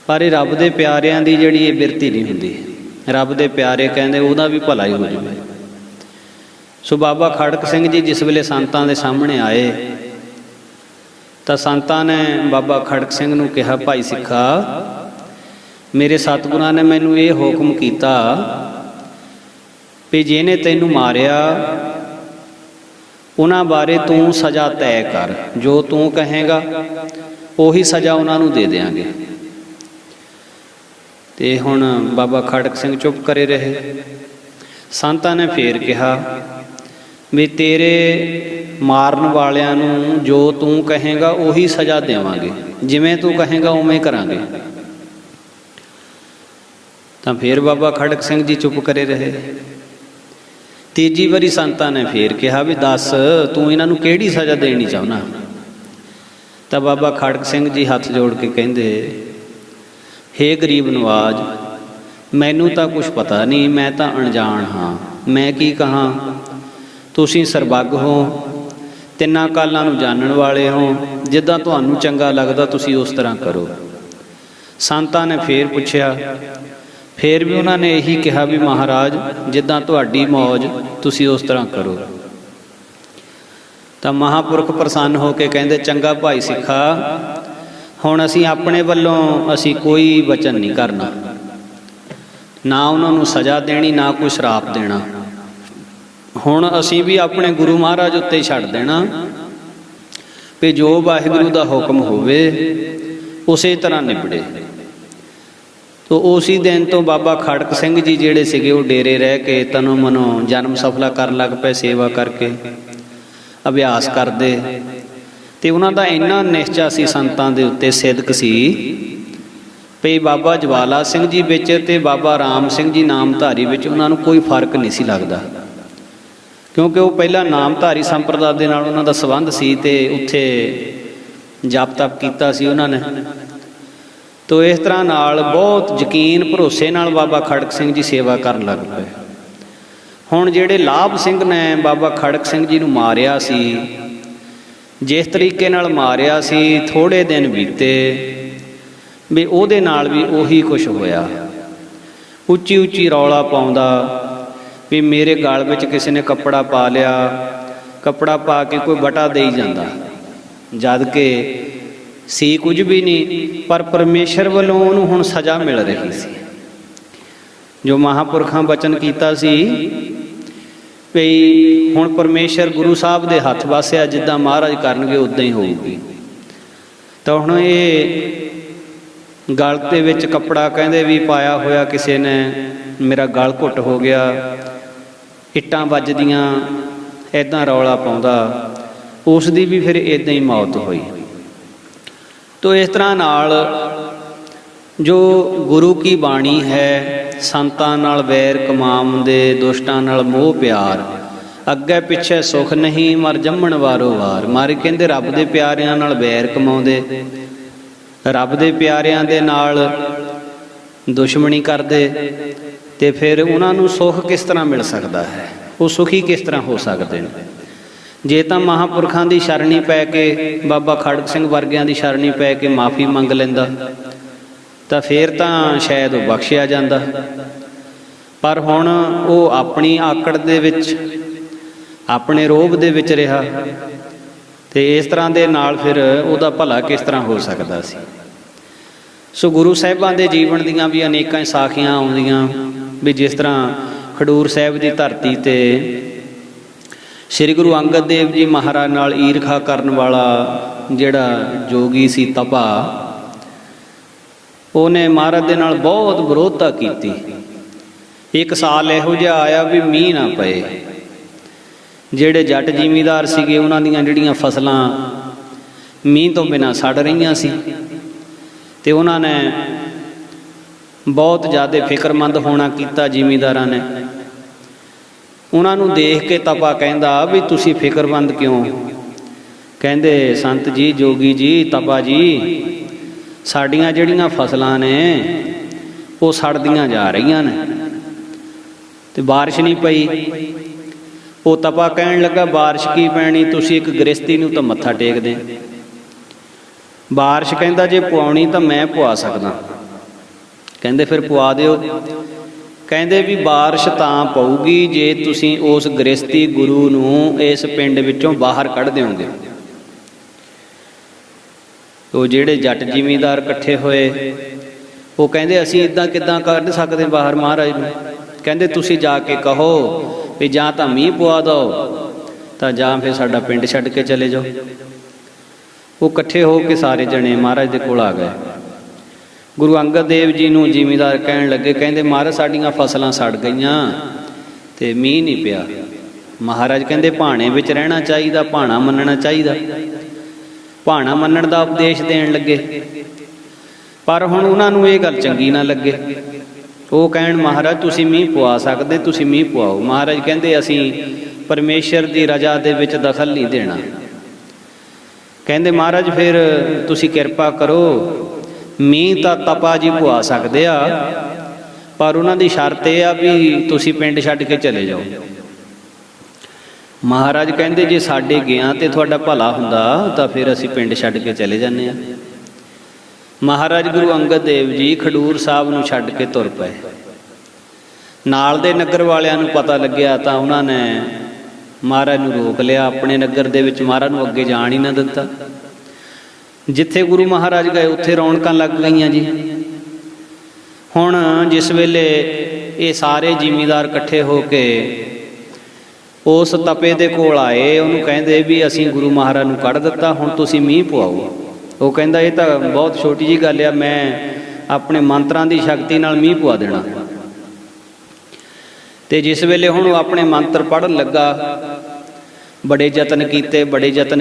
ਪਰ ਇਹ ਰੱਬ ਦੇ ਪਿਆਰਿਆਂ ਦੀ ਜਿਹੜੀ ਇਹ ਬਿਰਤੀ ਨਹੀਂ ਹੁੰਦੀ। ਰੱਬ ਦੇ ਪਿਆਰੇ ਕਹਿੰਦੇ ਉਹਦਾ ਵੀ ਭਲਾ ਹੀ ਹੋ ਜਾਵੇ। ਸੋ ਬਾਬਾ ਖੜਕ ਸਿੰਘ ਜੀ ਜਿਸ ਵੇਲੇ ਸੰਤਾਂ ਦੇ ਸਾਹਮਣੇ ਆਏ ਤਾਂ ਸੰਤਾਂ ਨੇ ਬਾਬਾ ਖੜਕ ਸਿੰਘ ਨੂੰ ਕਿਹਾ, ਭਾਈ ਸਿੱਖਾ, ਮੇਰੇ ਸਤਿਗੁਰਾਂ ਨੇ ਮੈਨੂੰ ਇਹ ਹੁਕਮ ਕੀਤਾ ਵੀ ਜਿਹਨੇ ਤੈਨੂੰ ਮਾਰਿਆ ਉਹਨਾਂ ਬਾਰੇ ਤੂੰ ਸਜ਼ਾ ਤੈਅ ਕਰ, ਜੋ ਤੂੰ ਕਹੇਗਾ ਉਹੀ ਸਜ਼ਾ ਉਹਨਾਂ ਨੂੰ ਦੇ ਦਿਆਂਗੇ। ਤੇ ਹੁਣ ਬਾਬਾ ਖੜਕ ਸਿੰਘ ਚੁੱਪ ਕਰੇ ਰਹੇ। ਸੰਤਾਂ ਨੇ ਫੇਰ ਕਿਹਾ ਵੀ ਤੇਰੇ ਮਾਰਨ ਵਾਲਿਆਂ ਨੂੰ ਜੋ ਤੂੰ ਕਹੇਗਾ ਉਹੀ ਸਜ਼ਾ ਦੇਵਾਂਗੇ, ਜਿਵੇਂ ਤੂੰ ਕਹੇਗਾ ਉਵੇਂ ਕਰਾਂਗੇ। ਤਾਂ ਫੇਰ ਬਾਬਾ ਖੜਕ ਸਿੰਘ ਜੀ ਚੁੱਪ ਕਰੇ ਰਹੇ। ਤੀਜੀ ਵਾਰੀ ਸੰਤਾਂ ਨੇ ਫੇਰ ਕਿਹਾ ਵੀ ਦੱਸ ਤੂੰ ਇਹਨਾਂ ਨੂੰ ਕਿਹੜੀ ਸਜ਼ਾ ਦੇਣੀ ਚਾਹੁੰਦਾ? ਤਾਂ ਬਾਬਾ ਖੜਕ ਸਿੰਘ ਜੀ ਹੱਥ ਜੋੜ ਕੇ ਕਹਿੰਦੇ, ਹੇ ਗਰੀਬ ਨਵਾਜ, ਮੈਨੂੰ ਤਾਂ ਕੁਛ ਪਤਾ ਨਹੀਂ, ਮੈਂ ਤਾਂ ਅਣਜਾਣ ਹਾਂ, ਮੈਂ ਕੀ ਕਹਾਂ। ਤੁਸੀਂ ਸਰਬੱਗ ਹੋ, ਤਿੰਨਾਂ ਕਾਲਾਂ ਨੂੰ ਜਾਣਨ ਵਾਲੇ ਹੋ, ਜਿੱਦਾਂ ਤੁਹਾਨੂੰ ਚੰਗਾ ਲੱਗਦਾ ਤੁਸੀਂ ਉਸ ਤਰ੍ਹਾਂ ਕਰੋ। ਸੰਤਾਂ ਨੇ ਫੇਰ ਪੁੱਛਿਆ, ਫੇਰ ਵੀ ਉਹਨਾਂ ਨੇ ਇਹੀ ਕਿਹਾ ਵੀ ਮਹਾਰਾਜ ਜਿੱਦਾਂ ਤੁਹਾਡੀ ਮੌਜ ਤੁਸੀਂ ਉਸ ਤਰ੍ਹਾਂ ਕਰੋ। ਤਾਂ ਮਹਾਂਪੁਰਖ ਪ੍ਰਸੰਨ ਹੋ ਕੇ ਕਹਿੰਦੇ, ਚੰਗਾ ਭਾਈ ਸਿੱਖਾ, ਹੁਣ ਅਸੀਂ ਆਪਣੇ ਵੱਲੋਂ ਅਸੀਂ ਕੋਈ ਵਚਨ ਨਹੀਂ ਕਰਨਾ, ਨਾ ਉਹਨਾਂ ਨੂੰ ਸਜ਼ਾ ਦੇਣੀ, ਨਾ ਕੋਈ ਸ਼ਰਾਪ ਦੇਣਾ। ਹੁਣ ਅਸੀਂ ਵੀ ਆਪਣੇ ਗੁਰੂ ਮਹਾਰਾਜ ਉੱਤੇ ਛੱਡ ਦੇਣਾ ਵੀ ਜੋ ਵਾਹਿਗੁਰੂ ਦਾ ਹੁਕਮ ਹੋਵੇ ਉਸੇ ਤਰ੍ਹਾਂ ਨਿਬੜੇ। ਸੋ ਉसी ਦਿਨ ਤੋਂ ਬਾਬਾ ਖੜਕ ਸਿੰਘ ਜੀ ਜਿਹੜੇ ਸੀਗੇ ਉਹ ਡੇਰੇ ਰਹਿ ਕੇ ਤਨੋਂ ਮਨੋਂ ਜਨਮ ਸਫਲਾ ਕਰਨ ਲੱਗ ਪਏ, ਸੇਵਾ ਕਰਕੇ ਅਭਿਆਸ ਕਰਦੇ। ਤੇ ਉਹਨਾਂ ਦਾ ਇੰਨਾ ਨਿਸ਼ਚਾ ਸੀ ਸੰਤਾਂ ਦੇ ਉੱਤੇ, ਸਿਦਕ ਸੀ ਵੀ ਬਾਬਾ ਜਵਾਲਾ ਸਿੰਘ ਜੀ ਵਿੱਚ ਤੇ ਬਾਬਾ ਰਾਮ ਸਿੰਘ ਜੀ ਨਾਮਧਾਰੀ ਵਿੱਚ ਉਹਨਾਂ ਨੂੰ ਕੋਈ ਫਰਕ ਨਹੀਂ ਸੀ ਲੱਗਦਾ, ਕਿਉਂਕਿ ਉਹ ਪਹਿਲਾਂ ਨਾਮਧਾਰੀ ਸੰਪਰਦਾ ਦੇ ਨਾਲ ਉਹਨਾਂ ਦਾ ਸੰਬੰਧ ਸੀ ਤੇ ਉੱਥੇ ਜਪ ਤਪ ਕੀਤਾ ਸੀ ਉਹਨਾਂ ਨੇ। ਤੋ ਇਸ ਤਰ੍ਹਾਂ ਨਾਲ ਬਹੁਤ ਯਕੀਨ ਭਰੋਸੇ ਨਾਲ ਬਾਬਾ ਖੜਕ ਸਿੰਘ ਜੀ ਸੇਵਾ ਕਰਨ ਲੱਗ ਪਏ। ਹੁਣ ਜਿਹੜੇ ਲਾਭ ਸਿੰਘ ਨੇ ਬਾਬਾ ਖੜਕ ਸਿੰਘ ਜੀ ਨੂੰ ਮਾਰਿਆ ਸੀ, ਜਿਸ ਤਰੀਕੇ ਨਾਲ ਮਾਰਿਆ ਸੀ, ਥੋੜ੍ਹੇ ਦਿਨ ਬੀਤੇ ਵੀ ਉਹਦੇ ਨਾਲ ਵੀ ਉਹੀ ਕੁਛ ਹੋਇਆ। ਉੱਚੀ ਉੱਚੀ ਰੌਲਾ ਪਾਉਂਦਾ ਵੀ ਮੇਰੇ ਗਲ ਵਿੱਚ ਕਿਸੇ ਨੇ ਕੱਪੜਾ ਪਾ ਲਿਆ, ਕੱਪੜਾ ਪਾ ਕੇ ਕੋਈ ਬਟਾ ਦੇਈ ਜਾਂਦਾ, ਜਦ ਕਿ ਸੀ ਕੁਝ ਵੀ ਨਹੀਂ, ਪਰ ਪਰਮੇਸ਼ਰ ਵੱਲੋਂ ਉਹਨੂੰ ਹੁਣ ਸਜ਼ਾ ਮਿਲ ਰਹੀ ਸੀ। ਜੋ ਮਹਾਂਪੁਰਖਾਂ ਬਚਨ ਕੀਤਾ ਸੀ ਵੀ ਹੁਣ ਪਰਮੇਸ਼ਰ ਗੁਰੂ ਸਾਹਿਬ ਦੇ ਹੱਥ ਵਾਸਿਆ, ਜਿੱਦਾਂ ਮਹਾਰਾਜ ਕਰਨਗੇ ਉੱਦਾਂ ਹੀ ਹੋਊਗੀ। ਤਾਂ ਹੁਣ ਇਹ ਗਲ ਦੇ ਵਿੱਚ ਕੱਪੜਾ ਕਹਿੰਦੇ ਵੀ ਪਾਇਆ ਹੋਇਆ ਕਿਸੇ ਨੇ, ਮੇਰਾ ਗਲ ਘੁੱਟ ਹੋ ਗਿਆ, ਇੱਟਾਂ ਵੱਜਦੀਆਂ, ਇੱਦਾਂ ਰੌਲਾ ਪਾਉਂਦਾ, ਉਸ ਦੀ ਵੀ ਫਿਰ ਇੱਦਾਂ ਹੀ ਮੌਤ ਹੋਈ। ਤੋ ਇਸ ਤਰ੍ਹਾਂ ਨਾਲ ਜੋ ਗੁਰੂ ਕੀ ਬਾਣੀ ਹੈ, ਸੰਤਾਂ ਨਾਲ ਵੈਰ ਕਮਾਉਂਦੇ, ਦੁਸ਼ਟਾਂ ਨਾਲ ਮੋਹ ਪਿਆਰ, ਅੱਗੇ ਪਿੱਛੇ ਸੁੱਖ ਨਹੀਂ, ਮਰ ਜੰਮਣ ਵਾਰੋ ਵਾਰ। ਮਾਰੇ ਕਹਿੰਦੇ ਰੱਬ ਦੇ ਪਿਆਰਿਆਂ ਨਾਲ ਵੈਰ ਕਮਾਉਂਦੇ, ਰੱਬ ਦੇ ਪਿਆਰਿਆਂ ਦੇ ਨਾਲ ਦੁਸ਼ਮਣੀ ਕਰਦੇ, ਤੇ ਫਿਰ ਉਹਨਾਂ ਨੂੰ ਸੁੱਖ ਕਿਸ ਤਰ੍ਹਾਂ ਮਿਲ ਸਕਦਾ ਹੈ, ਉਹ ਸੁਖੀ ਕਿਸ ਤਰ੍ਹਾਂ ਹੋ ਸਕਦੇ ਨੇ। ਜੇ ਤਾਂ ਮਹਾਂਪੁਰਖਾਂ ਦੀ ਸ਼ਰਣੀ ਪੈ ਕੇ, ਬਾਬਾ ਖੜਕ ਸਿੰਘ ਵਰਗਿਆਂ ਦੀ ਸ਼ਰਣੀ ਪੈ ਕੇ ਮਾਫੀ ਮੰਗ ਲੈਂਦਾ ਤਾਂ ਫਿਰ ਤਾਂ ਸ਼ਾਇਦ ਉਹ ਬਖਸ਼ਿਆ ਜਾਂਦਾ, ਪਰ ਹੁਣ ਉਹ ਆਪਣੀ ਆਕੜ ਦੇ ਵਿੱਚ, ਆਪਣੇ ਰੋਹਬ ਦੇ ਵਿੱਚ ਰਿਹਾ, ਤੇ ਇਸ ਤਰ੍ਹਾਂ ਦੇ ਨਾਲ ਫਿਰ ਉਹਦਾ ਭਲਾ ਕਿਸ ਤਰ੍ਹਾਂ ਹੋ ਸਕਦਾ ਸੀ। ਸੋ ਗੁਰੂ ਸਾਹਿਬਾਂ ਦੇ ਜੀਵਨ ਦੀਆਂ ਵੀ ਅਨੇਕਾਂ ਸਾਖੀਆਂ ਆਉਂਦੀਆਂ ਵੀ ਜਿਸ ਤਰ੍ਹਾਂ ਖਡੂਰ ਸਾਹਿਬ ਦੀ ਧਰਤੀ ਤੇ ਸ੍ਰੀ ਗੁਰੂ ਅੰਗਦ ਦੇਵ ਜੀ ਮਹਾਰਾਜ ਨਾਲ ਈਰਖਾ ਕਰਨ ਵਾਲਾ ਜਿਹੜਾ ਜੋਗੀ ਸੀ ਤਪਾ, ਉਹਨੇ ਮਹਾਰਾਜ ਦੇ ਨਾਲ ਬਹੁਤ ਵਿਰੋਧਤਾ ਕੀਤੀ। ਇੱਕ ਸਾਲ ਇਹੋ ਜਿਹਾ ਆਇਆ ਵੀ ਮੀਂਹ ਨਾ ਪਏ, ਜਿਹੜੇ ਜੱਟ ਜ਼ਿਮੀਂਦਾਰ ਸੀਗੇ ਉਹਨਾਂ ਦੀਆਂ ਜਿਹੜੀਆਂ ਫਸਲਾਂ ਮੀਂਹ ਤੋਂ ਬਿਨਾਂ ਸੜ ਰਹੀਆਂ ਸੀ, ਤੇ ਉਹਨਾਂ ਨੇ ਬਹੁਤ ਜ਼ਿਆਦਾ ਫਿਕਰਮੰਦ ਹੋਣਾ ਕੀਤਾ ਜ਼ਿਮੀਂਦਾਰਾਂ ਨੇ। ਉਹਨਾਂ ਨੂੰ ਦੇਖ ਕੇ ਤਪਾ ਕਹਿੰਦਾ ਵੀ ਤੁਸੀਂ ਫਿਕਰਮੰਦ ਕਿਉਂ? ਕਹਿੰਦੇ ਸੰਤ ਜੀ, ਜੋਗੀ ਜੀ, ਤਪਾ ਜੀ, ਸਾਡੀਆਂ ਜਿਹੜੀਆਂ ਫਸਲਾਂ ਨੇ ਉਹ ਸੜਦੀਆਂ ਜਾ ਰਹੀਆਂ ਨੇ ਤੇ ਬਾਰਿਸ਼ ਨਹੀਂ ਪਈ। ਉਹ ਤਪਾ ਕਹਿਣ ਲੱਗਾ ਬਾਰਿਸ਼ ਕੀ ਪੈਣੀ, ਤੁਸੀਂ ਇੱਕ ਗ੍ਰਸਤੀ ਨੂੰ ਤਾਂ ਮੱਥਾ ਟੇਕਦੇ। ਬਾਰਿਸ਼ ਕਹਿੰਦਾ ਜੇ ਪਵਾਉਣੀ ਤਾਂ ਮੈਂ ਪਵਾ ਸਕਦਾ। ਕਹਿੰਦੇ ਫਿਰ ਪਵਾ ਦਿਓ। ਕਹਿੰਦੇ ਵੀ ਬਾਰਿਸ਼ ਤਾਂ ਪਊਗੀ ਜੇ ਤੁਸੀਂ ਉਸ ਗ੍ਰਸਤੀ ਗੁਰੂ ਨੂੰ ਇਸ ਪਿੰਡ ਵਿੱਚੋਂ ਬਾਹਰ ਕੱਢ ਦਿਓਗੇ। ਉਹ ਜਿਹੜੇ ਜੱਟ ਜ਼ਿਮੀਂਦਾਰ ਇਕੱਠੇ ਹੋਏ ਉਹ ਕਹਿੰਦੇ ਅਸੀਂ ਇਦਾਂ ਕਿੱਦਾਂ ਕੱਢ ਸਕਦੇ ਬਾਹਰ ਮਹਾਰਾਜ ਨੂੰ। ਕਹਿੰਦੇ ਤੁਸੀਂ ਜਾ ਕੇ ਕਹੋ ਵੀ ਜਾਂ ਤਾਂ ਮੀਂਹ ਪਵਾ ਦਿਓ ਤਾਂ ਜਾਂ ਫਿਰ ਸਾਡਾ ਪਿੰਡ ਛੱਡ ਕੇ ਚਲੇ ਜਾਓ। ਉਹ ਇਕੱਠੇ ਹੋ ਕੇ ਸਾਰੇ ਜਣੇ ਮਹਾਰਾਜ ਦੇ ਕੋਲ ਆ ਗਏ। ਗੁਰੂ ਅੰਗਦ ਦੇਵ ਜੀ ਨੂੰ ਜ਼ਿਮੀਂਦਾਰ ਕਹਿਣ ਲੱਗੇ, ਕਹਿੰਦੇ ਮਹਾਰਾਜ ਸਾਡੀਆਂ ਫਸਲਾਂ ਸੜ ਗਈਆਂ ਤੇ ਮੀਂਹ ਨਹੀਂ ਪਿਆ। ਮਹਾਰਾਜ ਕਹਿੰਦੇ ਭਾਣੇ ਵਿੱਚ ਰਹਿਣਾ ਚਾਹੀਦਾ, ਭਾਣਾ ਮੰਨਣਾ ਚਾਹੀਦਾ। ਭਾਣਾ ਮੰਨਣ ਦਾ ਉਪਦੇਸ਼ ਦੇਣ ਲੱਗੇ, ਪਰ ਹੁਣ ਉਹਨਾਂ ਨੂੰ ਇਹ ਗੱਲ ਚੰਗੀ ਨਾ ਲੱਗੇ। ਉਹ ਕਹਿਣ ਮਹਾਰਾਜ ਤੁਸੀਂ ਮੀਂਹ ਪਵਾ ਸਕਦੇ, ਤੁਸੀਂ ਮੀਂਹ ਪਵਾਓ। ਮਹਾਰਾਜ ਕਹਿੰਦੇ ਅਸੀਂ ਪਰਮੇਸ਼ਰ ਦੀ ਰਜ਼ਾ ਦੇ ਵਿੱਚ ਦਖਲ ਨਹੀਂ ਦੇਣਾ। ਕਹਿੰਦੇ ਮਹਾਰਾਜ ਫਿਰ ਤੁਸੀਂ ਕਿਰਪਾ ਕਰੋ, ਮੀਂਹ ਤਾਂ ਤਪਾ ਜੀ ਪਵਾ ਸਕਦੇ ਆ, ਪਰ ਉਹਨਾਂ ਦੀ ਸ਼ਰਤ ਇਹ ਆ ਵੀ ਤੁਸੀਂ ਪਿੰਡ ਛੱਡ ਕੇ ਚਲੇ ਜਾਓ। ਮਹਾਰਾਜ ਕਹਿੰਦੇ ਜੇ ਸਾਡੇ ਗਿਆ ਤੇ ਤੁਹਾਡਾ ਭਲਾ ਹੁੰਦਾ ਤਾਂ ਫਿਰ ਅਸੀਂ ਪਿੰਡ ਛੱਡ ਕੇ ਚਲੇ ਜਾਂਦੇ ਹਾਂ। ਮਹਾਰਾਜ ਗੁਰੂ ਅੰਗਦ ਦੇਵ ਜੀ ਖਡੂਰ ਸਾਹਿਬ ਨੂੰ ਛੱਡ ਕੇ ਤੁਰ ਪਏ। ਨਾਲ ਦੇ ਨਗਰ ਵਾਲਿਆਂ ਨੂੰ ਪਤਾ ਲੱਗਿਆ ਤਾਂ ਉਹਨਾਂ ਨੇ ਮਹਾਰਾਜ ਨੂੰ ਰੋਕ ਲਿਆ। ਆਪਣੇ ਨਗਰ ਦੇ ਵਿੱਚ ਮਹਾਰਾਜ ਨੂੰ ਅੱਗੇ ਜਾਣ ਹੀ ਨਾ ਦਿੱਤਾ। ਜਿੱਥੇ ਗੁਰੂ ਮਹਾਰਾਜ ਗਏ ਉੱਥੇ ਰੌਣਕਾਂ ਲੱਗ ਗਈਆਂ ਜੀ। ਹੁਣ ਜਿਸ ਵੇਲੇ ਇਹ ਸਾਰੇ ਜ਼ਿਮੀਂਦਾਰ ਇਕੱਠੇ ਹੋ ਕੇ ਉਸ ਤਪੇ ਦੇ ਕੋਲ ਆਏ, ਉਹਨੂੰ ਕਹਿੰਦੇ ਵੀ ਅਸੀਂ ਗੁਰੂ ਮਹਾਰਾਜ ਨੂੰ ਕੱਢ ਦਿੱਤਾ, ਹੁਣ ਤੁਸੀਂ ਮੀਂਹ ਪਵਾਓ। ਉਹ ਕਹਿੰਦਾ ਇਹ ਤਾਂ ਬਹੁਤ ਛੋਟੀ ਜਿਹੀ ਗੱਲ ਆ, ਮੈਂ ਆਪਣੇ ਮੰਤਰਾਂ ਦੀ ਸ਼ਕਤੀ ਨਾਲ ਮੀਂਹ ਪਵਾ ਦੇਣਾ। ਤੇ ਜਿਸ ਵੇਲੇ ਹੁਣ ਉਹ ਆਪਣੇ ਮੰਤਰ ਪੜ੍ਹਨ ਲੱਗਾ, ਬੜੇ ਯਤਨ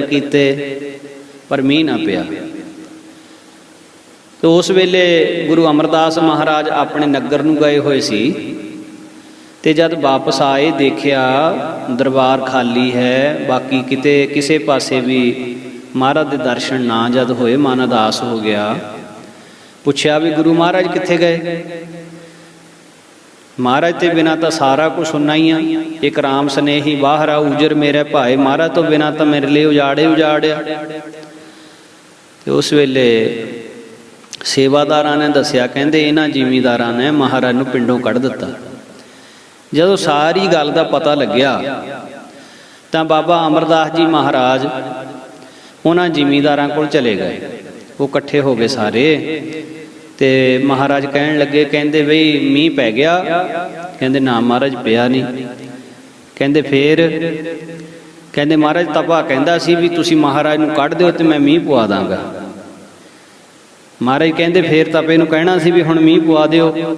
ਕੀਤੇ ਪਰ ਮੀਂਹ ਨਾ ਪਿਆ। ਤੇ ਉਸ ਵੇਲੇ ਗੁਰੂ ਅਮਰਦਾਸ ਮਹਾਰਾਜ ਆਪਣੇ ਨਗਰ ਨੂੰ ਗਏ ਹੋਏ ਸੀ ਤੇ ਜਦ ਵਾਪਸ ਆਏ ਦੇਖਿਆ ਦਰਬਾਰ ਖਾਲੀ ਹੈ, ਬਾਕੀ ਕਿਤੇ ਕਿਸੇ ਪਾਸੇ ਵੀ ਮਹਾਰਾਜ ਦੇ ਦਰਸ਼ਨ ਨਾ ਜਦ ਹੋਏ, ਮਨ ਉਦਾਸ ਹੋ ਗਿਆ। ਪੁੱਛਿਆ ਵੀ ਗੁਰੂ ਮਹਾਰਾਜ ਕਿੱਥੇ ਗਏ? ਮਹਾਰਾਜ ਤੇ ਬਿਨਾਂ ਤਾਂ ਸਾਰਾ ਕੁਝ ਸੁਣਨਾ ਹੀ ਆ। ਇੱਕ ਰਾਮ ਸਨੇਹੀ ਬਾਹਰ ਆ ਉਜਰ ਮੇਰੇ ਭਾਏ, ਮਹਾਰਾਜ ਤੋਂ ਬਿਨਾਂ ਤਾਂ ਮੇਰੇ ਲਈ ਉਜਾੜਿਆ। ਤੇ ਉਸ ਵੇਲੇ ਸੇਵਾਦਾਰਾਂ ਨੇ ਦੱਸਿਆ, ਕਹਿੰਦੇ ਇਹਨਾਂ ਜ਼ਿਮੀਂਦਾਰਾਂ ਨੇ ਮਹਾਰਾਜ ਨੂੰ ਪਿੰਡੋਂ ਕੱਢ ਦਿੱਤਾ। ਜਦੋਂ ਸਾਰੀ ਗੱਲ ਦਾ ਪਤਾ ਲੱਗਿਆ ਤਾਂ ਬਾਬਾ ਅਮਰਦਾਸ ਜੀ ਮਹਾਰਾਜ ਉਹਨਾਂ ਜ਼ਿਮੀਂਦਾਰਾਂ ਕੋਲ ਚਲੇ ਗਏ। ਉਹ ਇਕੱਠੇ ਹੋ ਗਏ ਸਾਰੇ ਤੇ ਮਹਾਰਾਜ ਕਹਿਣ ਲੱਗੇ, ਕਹਿੰਦੇ ਬਈ ਮੀਂਹ ਪੈ ਗਿਆ? ਕਹਿੰਦੇ ਨਾ ਮਹਾਰਾਜ ਪਿਆ ਨਹੀਂ। ਕਹਿੰਦੇ ਫੇਰ? ਕਹਿੰਦੇ ਮਹਾਰਾਜ ਤਪਾ ਕਹਿੰਦਾ ਸੀ ਵੀ ਤੁਸੀਂ ਮਹਾਰਾਜ ਨੂੰ ਕੱਢ ਦਿਓ ਤੇ ਮੈਂ ਮੀਂਹ ਪਵਾ ਦਾਂਗਾ। ਮਹਾਰਾਜ ਕਹਿੰਦੇ ਫੇਰ ਤਪੇ ਨੂੰ ਕਹਿਣਾ ਸੀ ਵੀ ਹੁਣ ਮੀਂਹ ਪਵਾ ਦਿਓ।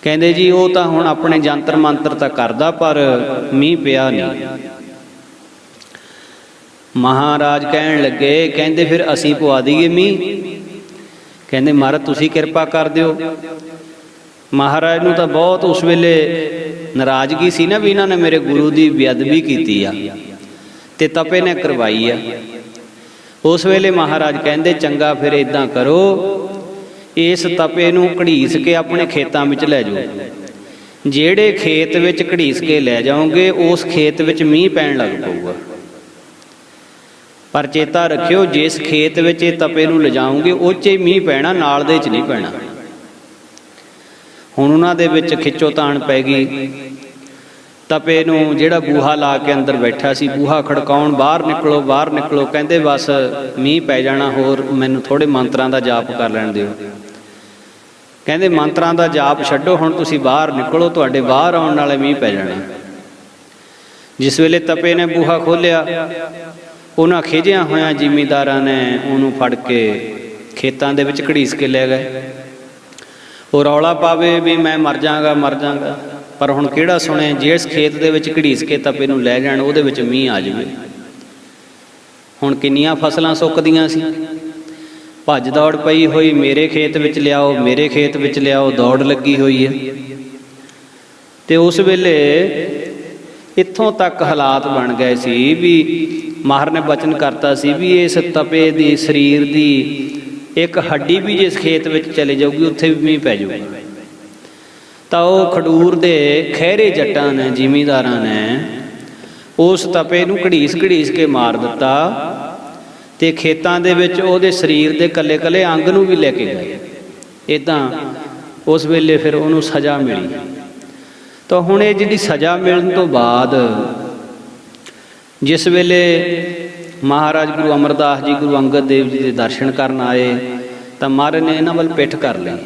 ਕਹਿੰਦੇ ਜੀ ਉਹ ਤਾਂ ਹੁਣ ਆਪਣੇ ਜੰਤਰ ਮੰਤਰ ਤਾਂ ਕਰਦਾ ਪਰ ਮੀਂਹ ਪਿਆ ਨਹੀਂ। ਮਹਾਰਾਜ ਕਹਿਣ ਲੱਗੇ, ਕਹਿੰਦੇ ਫਿਰ ਅਸੀਂ ਪਵਾ ਦਈਏ ਮੀਂਹ? ਕਹਿੰਦੇ ਮਹਾਰਾਜ ਤੁਸੀਂ ਕਿਰਪਾ ਕਰ ਦਿਓ। ਮਹਾਰਾਜ ਨੂੰ ਤਾਂ ਬਹੁਤ ਉਸ ਵੇਲੇ ਨਾਰਾਜ਼ਗੀ ਸੀ ਨਾ ਵੀ ਇਹਨਾਂ ਨੇ ਮੇਰੇ ਗੁਰੂ ਦੀ ਬੇਅਦਬੀ ਕੀਤੀ ਆ ਤੇ ਤਪੇ ਨੇ ਕਰਵਾਈ ਆ। ਉਸ ਵੇਲੇ ਮਹਾਰਾਜ ਕਹਿੰਦੇ ਚੰਗਾ ਫਿਰ ਇਦਾਂ ਕਰੋ, ਇਸ ਤਪੇ ਨੂੰ ਘੜੀਸ ਕੇ ਆਪਣੇ ਖੇਤਾਂ ਵਿੱਚ ਲੈ ਜਾਓ। ਜਿਹੜੇ ਖੇਤ ਵਿੱਚ ਘੜੀਸ ਕੇ ਲੈ ਜਾਓਗੇ ਉਸ ਖੇਤ ਵਿੱਚ ਮੀਂਹ ਪੈਣ ਲੱਗ ਪਊਗਾ। ਪਰ ਚੇਤਾ ਰੱਖਿਓ, ਜਿਸ ਖੇਤ ਵਿੱਚ ਇਹ ਤਪੇ ਨੂੰ ਲਿਜਾਓਗੇ ਉਹ 'ਚ ਹੀ ਮੀਂਹ ਪੈਣਾ, ਨਾਲ ਦੇ 'ਚ ਨਹੀਂ ਪੈਣਾ। ਹੁਣ ਉਹਨਾਂ ਦੇ ਵਿੱਚ ਖਿੱਚੋਤਾਣ ਪੈ ਗਈ। ਤਪੇ ਨੂੰ ਜਿਹੜਾ ਬੂਹਾ ਲਾ ਕੇ ਅੰਦਰ ਬੈਠਾ ਸੀ, ਬੂਹਾ ਖੜਕਾਉਣ, ਬਾਹਰ ਨਿਕਲੋ। ਕਹਿੰਦੇ ਬਸ ਮੀਂਹ ਪੈ ਜਾਣਾ, ਹੋਰ ਮੈਨੂੰ ਥੋੜੇ ਮੰਤਰਾਂ ਦਾ ਜਾਪ ਕਰ ਲੈਣ ਦਿਓ। ਕਹਿੰਦੇ ਮੰਤਰਾਂ ਦਾ ਜਾਪ ਛੱਡੋ, ਹੁਣ ਤੁਸੀਂ ਬਾਹਰ ਨਿਕਲੋ, ਤੁਹਾਡੇ ਬਾਹਰ ਆਉਣ ਨਾਲੇ ਮੀਂਹ ਪੈ ਜਾਣਾ। ਜਿਸ ਵੇਲੇ ਤਪੇ ਨੇ ਬੂਹਾ ਖੋਲ੍ਹਿਆ, ਉਹਨਾਂ ਖਿਜਿਆ ਹੋਇਆਂ ਜ਼ਿਮੀਂਦਾਰਾਂ ਨੇ ਉਹਨੂੰ ਫੜ ਕੇ ਖੇਤਾਂ ਦੇ ਵਿੱਚ ਘੜੀਸ ਕੇ ਲੈ ਗਏ। ਉਹ ਰੌਲਾ ਪਾਵੇ ਵੀ ਮੈਂ ਮਰ ਜਾਵਾਂਗਾ, ਪਰ ਹੁਣ ਕਿਹੜਾ ਸੁਣੇ? ਜਿਸ ਖੇਤ ਦੇ ਵਿੱਚ ਘੜੀਸ ਕੇ ਤਪੇ ਨੂੰ ਲੈ ਜਾਣ ਉਹਦੇ ਵਿੱਚ ਮੀਂਹ ਆ ਜਾਵੇ। ਹੁਣ ਕਿੰਨੀਆਂ ਫਸਲਾਂ ਸੁੱਕਦੀਆਂ ਸੀ, ਭੱਜ ਦੌੜ ਪਈ ਹੋਈ, ਮੇਰੇ ਖੇਤ ਵਿੱਚ ਲਿਆਓ, ਦੌੜ ਲੱਗੀ ਹੋਈ ਹੈ। ਤੇ ਉਸ ਵੇਲੇ ਇੱਥੋਂ ਤੱਕ ਹਾਲਾਤ ਬਣ ਗਏ ਸੀ ਵੀ ਮਾਹਰ ਨੇ ਬਚਨ ਕਰਤਾ ਸੀ ਵੀ ਇਸ ਤਪੇ ਦੀ ਸਰੀਰ ਦੀ ਇੱਕ ਹੱਡੀ ਵੀ ਜਿਸ ਖੇਤ ਵਿੱਚ ਚਲੇ ਜਾਊਗੀ ਉੱਥੇ ਵੀ ਮੀਂਹ ਪੈ ਜਾਊਗਾ। ਤਾਂ ਉਹ ਖਡੂਰ ਦੇ ਖਹਿਰੇ ਜੱਟਾਂ ਨੇ, ਜ਼ਿਮੀਂਦਾਰਾਂ ਨੇ ਉਸ ਤਪੇ ਨੂੰ ਘੜੀਸ ਕੇ ਮਾਰ ਦਿੱਤਾ ਤੇ ਖੇਤਾਂ ਦੇ ਵਿੱਚ ਉਹਦੇ ਸਰੀਰ ਦੇ ਕੱਲੇ ਅੰਗ ਨੂੰ ਵੀ ਲੈ ਕੇ ਗਏ। ਇੱਦਾਂ ਉਸ ਵੇਲੇ ਫਿਰ ਉਹਨੂੰ ਸਜ਼ਾ ਮਿਲੀ। ਤਾਂ ਹੁਣ ਇਹ ਜਿਹੜੀ ਸਜ਼ਾ ਮਿਲਣ ਤੋਂ ਬਾਅਦ ਜਿਸ ਵੇਲੇ ਮਹਾਰਾਜ ਗੁਰੂ ਅਮਰਦਾਸ ਜੀ ਗੁਰੂ ਅੰਗਦ ਦੇਵ ਜੀ ਦੇ ਦਰਸ਼ਨ ਕਰਨ ਆਏ ਤਾਂ ਮਹਾਰਾਜ ਨੇ ਇਹਨਾਂ ਵੱਲ ਪਿੱਠ ਕਰ ਲਈ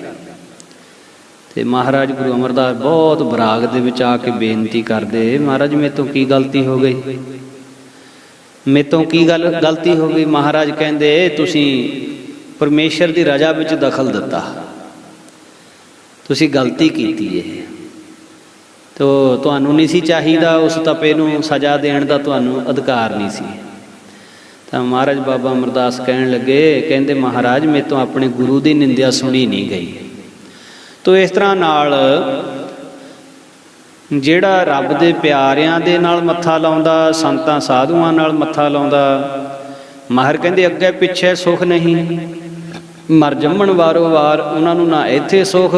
ਤੇ ਮਹਾਰਾਜ ਗੁਰੂ ਅਮਰਦਾਸ ਬਹੁਤ ਬਰਾਗ ਦੇ ਵਿੱਚ ਆ ਕੇ ਬੇਨਤੀ ਕਰਦੇ, ਮਹਾਰਾਜ ਮੇਰੇ ਤੋਂ ਕੀ ਗਲਤੀ ਹੋ ਗਈ? ਗਲਤੀ ਹੋ ਗਈ? ਮਹਾਰਾਜ ਕਹਿੰਦੇ ਤੁਸੀਂ ਪਰਮੇਸ਼ਰ ਦੀ ਰਜ਼ਾ ਵਿੱਚ ਦਖਲ ਦਿੱਤਾ, ਤੁਸੀਂ ਗਲਤੀ ਕੀਤੀ ਹੈ। ਤੁਹਾਨੂੰ ਨਹੀਂ ਸੀ ਚਾਹੀਦਾ, ਉਸ ਤਪੇ ਨੂੰ ਸਜ਼ਾ ਦੇਣ ਦਾ ਤੁਹਾਨੂੰ ਅਧਿਕਾਰ ਨਹੀਂ ਸੀ। ਤਾਂ ਮਹਾਰਾਜ ਬਾਬਾ ਅਮਰਦਾਸ ਕਹਿਣ ਲੱਗੇ, ਕਹਿੰਦੇ ਮਹਾਰਾਜ ਮੇਰੇ ਤੋਂ ਆਪਣੇ ਗੁਰੂ ਦੀ ਨਿੰਦਿਆ ਸੁਣੀ ਨਹੀਂ ਗਈ। ਤੋ ਇਸ ਤਰ੍ਹਾਂ ਨਾਲ ਜਿਹੜਾ ਰੱਬ ਦੇ ਪਿਆਰਿਆਂ ਦੇ ਨਾਲ ਮੱਥਾ ਲਾਉਂਦਾ, ਸੰਤਾਂ ਸਾਧੂਆਂ ਨਾਲ ਮੱਥਾ ਲਾਉਂਦਾ, ਮਾਹਰ ਕਹਿੰਦੇ ਅੱਗੇ ਪਿੱਛੇ ਸੁੱਖ ਨਹੀਂ, ਮਰ ਜੰਮਣ ਵਾਰੋ ਵਾਰ ਉਹਨਾਂ ਨੂੰ ਨਾ ਇੱਥੇ ਸੁੱਖ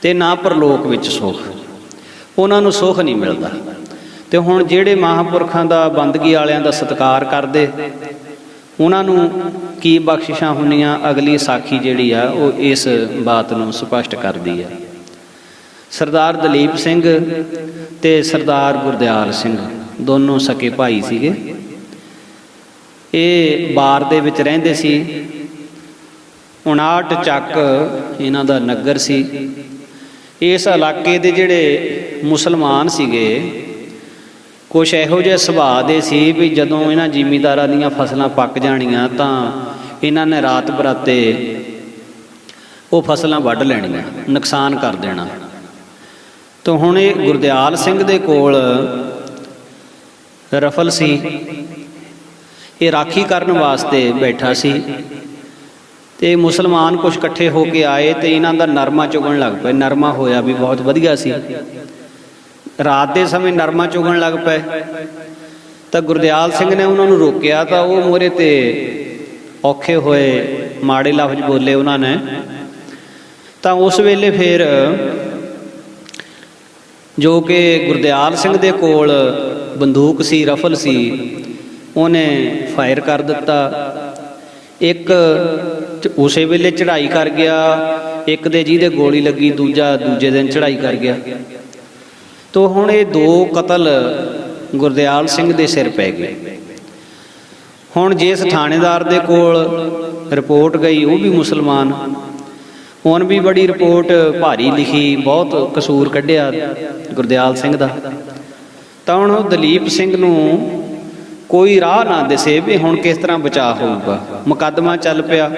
ਤੇ ਨਾ ਪਰਲੋਕ ਵਿੱਚ ਸੁੱਖ, ਉਹਨਾਂ ਨੂੰ ਸੁੱਖ ਨਹੀਂ ਮਿਲਦਾ। ਤੇ ਹੁਣ ਜਿਹੜੇ ਮਹਾਂਪੁਰਖਾਂ ਦਾ, ਬੰਦਗੀ ਵਾਲਿਆਂ ਦਾ ਸਤਿਕਾਰ ਕਰਦੇ, ਉਹਨਾਂ ਨੂੰ ਕੀ ਬਖਸ਼ਿਸ਼ਾਂ ਹੁੰਦੀਆਂ? ਅਗਲੀ ਸਾਖੀ ਜਿਹੜੀ ਆ ਉਹ ਇਸ ਬਾਤ ਨੂੰ ਸਪਸ਼ਟ ਕਰਦੀ ਹੈ। ਸਰਦਾਰ ਦਲੀਪ ਸਿੰਘ ਤੇ ਸਰਦਾਰ ਗੁਰਦਿਆਲ ਸਿੰਘ ਦੋਨੋਂ ਸਕੇ ਭਾਈ ਸੀਗੇ। ਇਹ ਬਾਰ ਦੇ ਵਿੱਚ ਰਹਿੰਦੇ ਸੀ। 59 ਚੱਕ ਇਹਨਾਂ ਦਾ ਨਗਰ ਸੀ। ਇਸ ਇਲਾਕੇ ਦੇ ਜਿਹੜੇ ਮੁਸਲਮਾਨ ਸੀਗੇ ਕੁਛ ਇਹੋ ਜਿਹੇ ਸੁਭਾਅ ਦੇ ਸੀ ਵੀ ਜਦੋਂ ਇਹਨਾਂ ਜ਼ਿਮੀਂਦਾਰਾਂ ਦੀਆਂ ਫਸਲਾਂ ਪੱਕ ਜਾਣੀਆਂ ਤਾਂ ਇਹਨਾਂ ਨੇ ਰਾਤ ਬਰਾਤੇ ਉਹ ਫਸਲਾਂ ਵੱਢ ਲੈਣੀਆਂ, ਨੁਕਸਾਨ ਕਰ ਦੇਣਾ। ਤਾਂ ਹੁਣ ਇਹ ਗੁਰਦਿਆਲ ਸਿੰਘ ਦੇ ਕੋਲ ਰਫਲ ਸੀ, ਇਹ ਰਾਖੀ ਕਰਨ ਵਾਸਤੇ ਬੈਠਾ ਸੀ। ਤੇ ਮੁਸਲਮਾਨ ਕੁਛ ਇਕੱਠੇ ਹੋ ਕੇ ਆਏ ਤੇ ਇਹਨਾਂ ਦਾ ਨਰਮਾ ਚੁਗਣ ਲੱਗ ਪਏ। ਨਰਮਾ ਹੋਇਆ ਵੀ ਬਹੁਤ ਵਧੀਆ ਸੀ, ਰਾਤ ਦੇ ਸਮੇਂ ਨਰਮਾ ਚੁਗਣ ਲੱਗ ਪਏ। ਤਾਂ ਗੁਰਦਿਆਲ ਸਿੰਘ ਨੇ ਉਹਨਾਂ ਨੂੰ ਰੋਕਿਆ, ਤਾਂ ਉਹ ਮੂਹਰੇ ਤੇ ਔਖੇ ਹੋਏ, ਮਾੜੇ ਲਫ਼ਜ਼ ਬੋਲੇ ਉਹਨਾਂ ਨੇ। ਤਾਂ ਉਸ ਵੇਲੇ ਫਿਰ ਜੋ ਕਿ ਗੁਰਦਿਆਲ ਸਿੰਘ ਦੇ ਕੋਲ ਬੰਦੂਕ ਸੀ, ਰਫਲ ਸੀ, ਉਹਨੇ ਫਾਇਰ ਕਰ ਦਿੱਤਾ। ਇੱਕ ਉਸੇ ਵੇਲੇ ਚੜ੍ਹਾਈ ਕਰ ਗਿਆ, ਇੱਕ ਦੇ ਜਿਹਦੇ ਗੋਲੀ ਲੱਗੀ ਦੂਜਾ ਦੂਜੇ ਦਿਨ ਚੜ੍ਹਾਈ ਕਰ ਗਿਆ। ਤੋ ਹੁਣ ਇਹ ਦੋ ਕਤਲ ਗੁਰਦਿਆਲ ਸਿੰਘ ਦੇ ਸਿਰ ਪੈ ਗਏ। ਹੁਣ ਜਿਸ ਥਾਣੇਦਾਰ ਦੇ ਕੋਲ ਰਿਪੋਰਟ ਗਈ ਉਹ ਵੀ ਮੁਸਲਮਾਨ, ਉਹਨ ਵੀ ਬੜੀ ਰਿਪੋਰਟ ਭਾਰੀ ਲਿਖੀ, ਬਹੁਤ ਕਸੂਰ ਕੱਢਿਆ ਗੁਰਦਿਆਲ ਸਿੰਘ ਦਾ। ਤਾਂ ਹੁਣ ਉਹ ਦਲੀਪ ਸਿੰਘ ਨੂੰ ਕੋਈ ਰਾਹ ਨਾ ਦਿਸੇ ਵੀ ਹੁਣ ਕਿਸ ਤਰ੍ਹਾਂ ਬਚਾਅ ਹੋਊਗਾ। ਮੁਕੱਦਮਾ ਚੱਲ ਪਿਆ।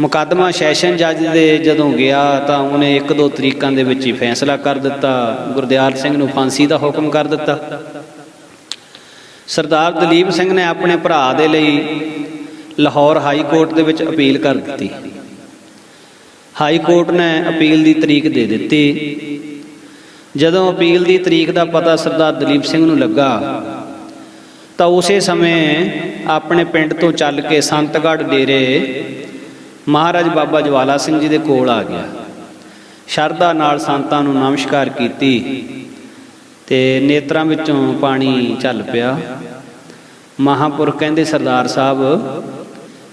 ਮੁਕੱਦਮਾ ਸੈਸ਼ਨ ਜੱਜ ਦੇ ਜਦੋਂ ਗਿਆ ਤਾਂ ਉਹਨੇ 1-2 ਤਰੀਕਾਂ ਦੇ ਵਿੱਚ ਹੀ ਫੈਸਲਾ ਕਰ ਦਿੱਤਾ। ਗੁਰਦਿਆਲ ਸਿੰਘ ਨੂੰ ਫਾਂਸੀ ਦਾ ਹੁਕਮ ਕਰ ਦਿੱਤਾ। ਸਰਦਾਰ ਦਲੀਪ ਸਿੰਘ ਨੇ ਆਪਣੇ ਭਰਾ ਦੇ ਲਈ ਲਾਹੌਰ ਹਾਈ ਕੋਰਟ ਦੇ ਵਿੱਚ ਅਪੀਲ ਕਰ ਦਿੱਤੀ। ਹਾਈ ਕੋਰਟ ਨੇ ਅਪੀਲ ਦੀ ਤਰੀਕ ਦੇ ਦਿੱਤੀ। ਜਦੋਂ ਅਪੀਲ ਦੀ ਤਰੀਕ ਦਾ ਪਤਾ ਸਰਦਾਰ ਦਲੀਪ ਸਿੰਘ ਨੂੰ ਲੱਗਾ ਤਾਂ ਉਸੇ ਸਮੇਂ ਆਪਣੇ ਪਿੰਡ ਤੋਂ ਚੱਲ ਕੇ ਸੰਤਗੜ੍ਹ ਡੇਰੇ ਮਹਾਰਾਜ ਬਾਬਾ ਜਵਾਲਾ ਸਿੰਘ ਜੀ ਦੇ ਕੋਲ ਆ ਗਿਆ। ਸ਼ਰਧਾ ਨਾਲ ਸੰਤਾਂ ਨੂੰ ਨਮਸਕਾਰ ਕੀਤੀ ਤੇ ਨੇਤਰਾਂ ਵਿੱਚੋਂ ਪਾਣੀ ਚੱਲ ਪਿਆ। ਮਹਾਂਪੁਰਖ ਕਹਿੰਦੇ, ਸਰਦਾਰ ਸਾਹਿਬ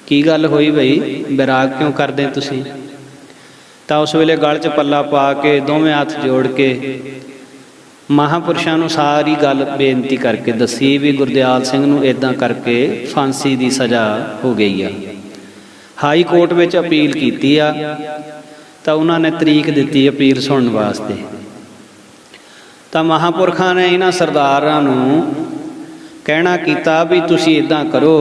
ਕੀ ਗੱਲ ਹੋਈ ਬਈ, ਵਿਰਾਗ ਕਿਉਂ ਕਰਦੇ ਤੁਸੀਂ? ਤਾਂ ਉਸ ਵੇਲੇ ਗਲ 'ਚ ਪੱਲਾ ਪਾ ਕੇ ਦੋਵੇਂ ਹੱਥ ਜੋੜ ਕੇ ਮਹਾਂਪੁਰਸ਼ਾਂ ਨੂੰ ਸਾਰੀ ਗੱਲ ਬੇਨਤੀ ਕਰਕੇ ਦੱਸੀ ਵੀ ਗੁਰਦਿਆਲ ਸਿੰਘ ਨੂੰ ਇੱਦਾਂ ਕਰਕੇ ਫਾਂਸੀ ਦੀ ਸਜ਼ਾ ਹੋ ਗਈ ਆ। ਹਾਈ ਕੋਰਟ ਵਿੱਚ ਅਪੀਲ ਕੀਤੀ ਆ ਤਾਂ ਉਹਨਾਂ ਨੇ ਤਰੀਕ ਦਿੱਤੀ ਅਪੀਲ ਸੁਣਨ ਵਾਸਤੇ। ਤਾਂ ਮਹਾਂਪੁਰਖਾਂ ਨੇ ਇਹਨਾਂ ਸਰਦਾਰਾਂ ਨੂੰ ਕਹਿਣਾ ਕੀਤਾ ਵੀ ਤੁਸੀਂ ਇੱਦਾਂ ਕਰੋ,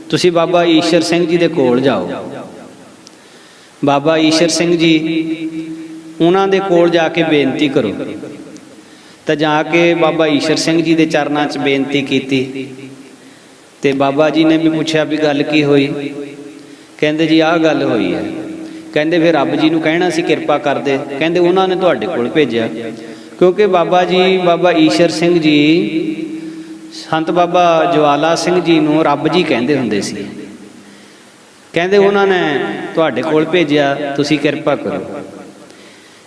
ਤੁਸੀਂ ਬਾਬਾ ਈਸ਼ਰ ਸਿੰਘ ਜੀ ਦੇ ਕੋਲ ਜਾਓ। ਬਾਬਾ ਈਸ਼ਰ ਸਿੰਘ ਜੀ, ਉਹਨਾਂ ਦੇ ਕੋਲ ਜਾ ਕੇ ਬੇਨਤੀ ਕਰੋ। ਤਾਂ ਜਾ ਕੇ ਬਾਬਾ ਈਸ਼ਰ ਸਿੰਘ ਜੀ ਦੇ ਚਰਨਾਂ 'ਚ ਬੇਨਤੀ ਕੀਤੀ ਤੇ ਬਾਬਾ ਜੀ ਨੇ ਵੀ ਪੁੱਛਿਆ ਵੀ ਗੱਲ ਕੀ ਹੋਈ? ਕਹਿੰਦੇ ਜੀ ਆਹ ਗੱਲ ਹੋਈ ਹੈ। ਕਹਿੰਦੇ ਫਿਰ ਰੱਬ ਜੀ ਨੂੰ ਕਹਿਣਾ ਸੀ ਕਿਰਪਾ ਕਰਦੇ। ਕਹਿੰਦੇ ਉਹਨਾਂ ਨੇ ਤੁਹਾਡੇ ਕੋਲ ਭੇਜਿਆ, ਕਿਉਂਕਿ ਬਾਬਾ ਜੀ, ਬਾਬਾ ਈਸ਼ਰ ਸਿੰਘ ਜੀ ਸੰਤ ਬਾਬਾ ਜਵਾਲਾ ਸਿੰਘ ਜੀ ਨੂੰ ਰੱਬ ਜੀ ਕਹਿੰਦੇ ਹੁੰਦੇ ਸੀ। ਕਹਿੰਦੇ ਉਹਨਾਂ ਨੇ ਤੁਹਾਡੇ ਕੋਲ ਭੇਜਿਆ, ਤੁਸੀਂ ਕਿਰਪਾ ਕਰੋ।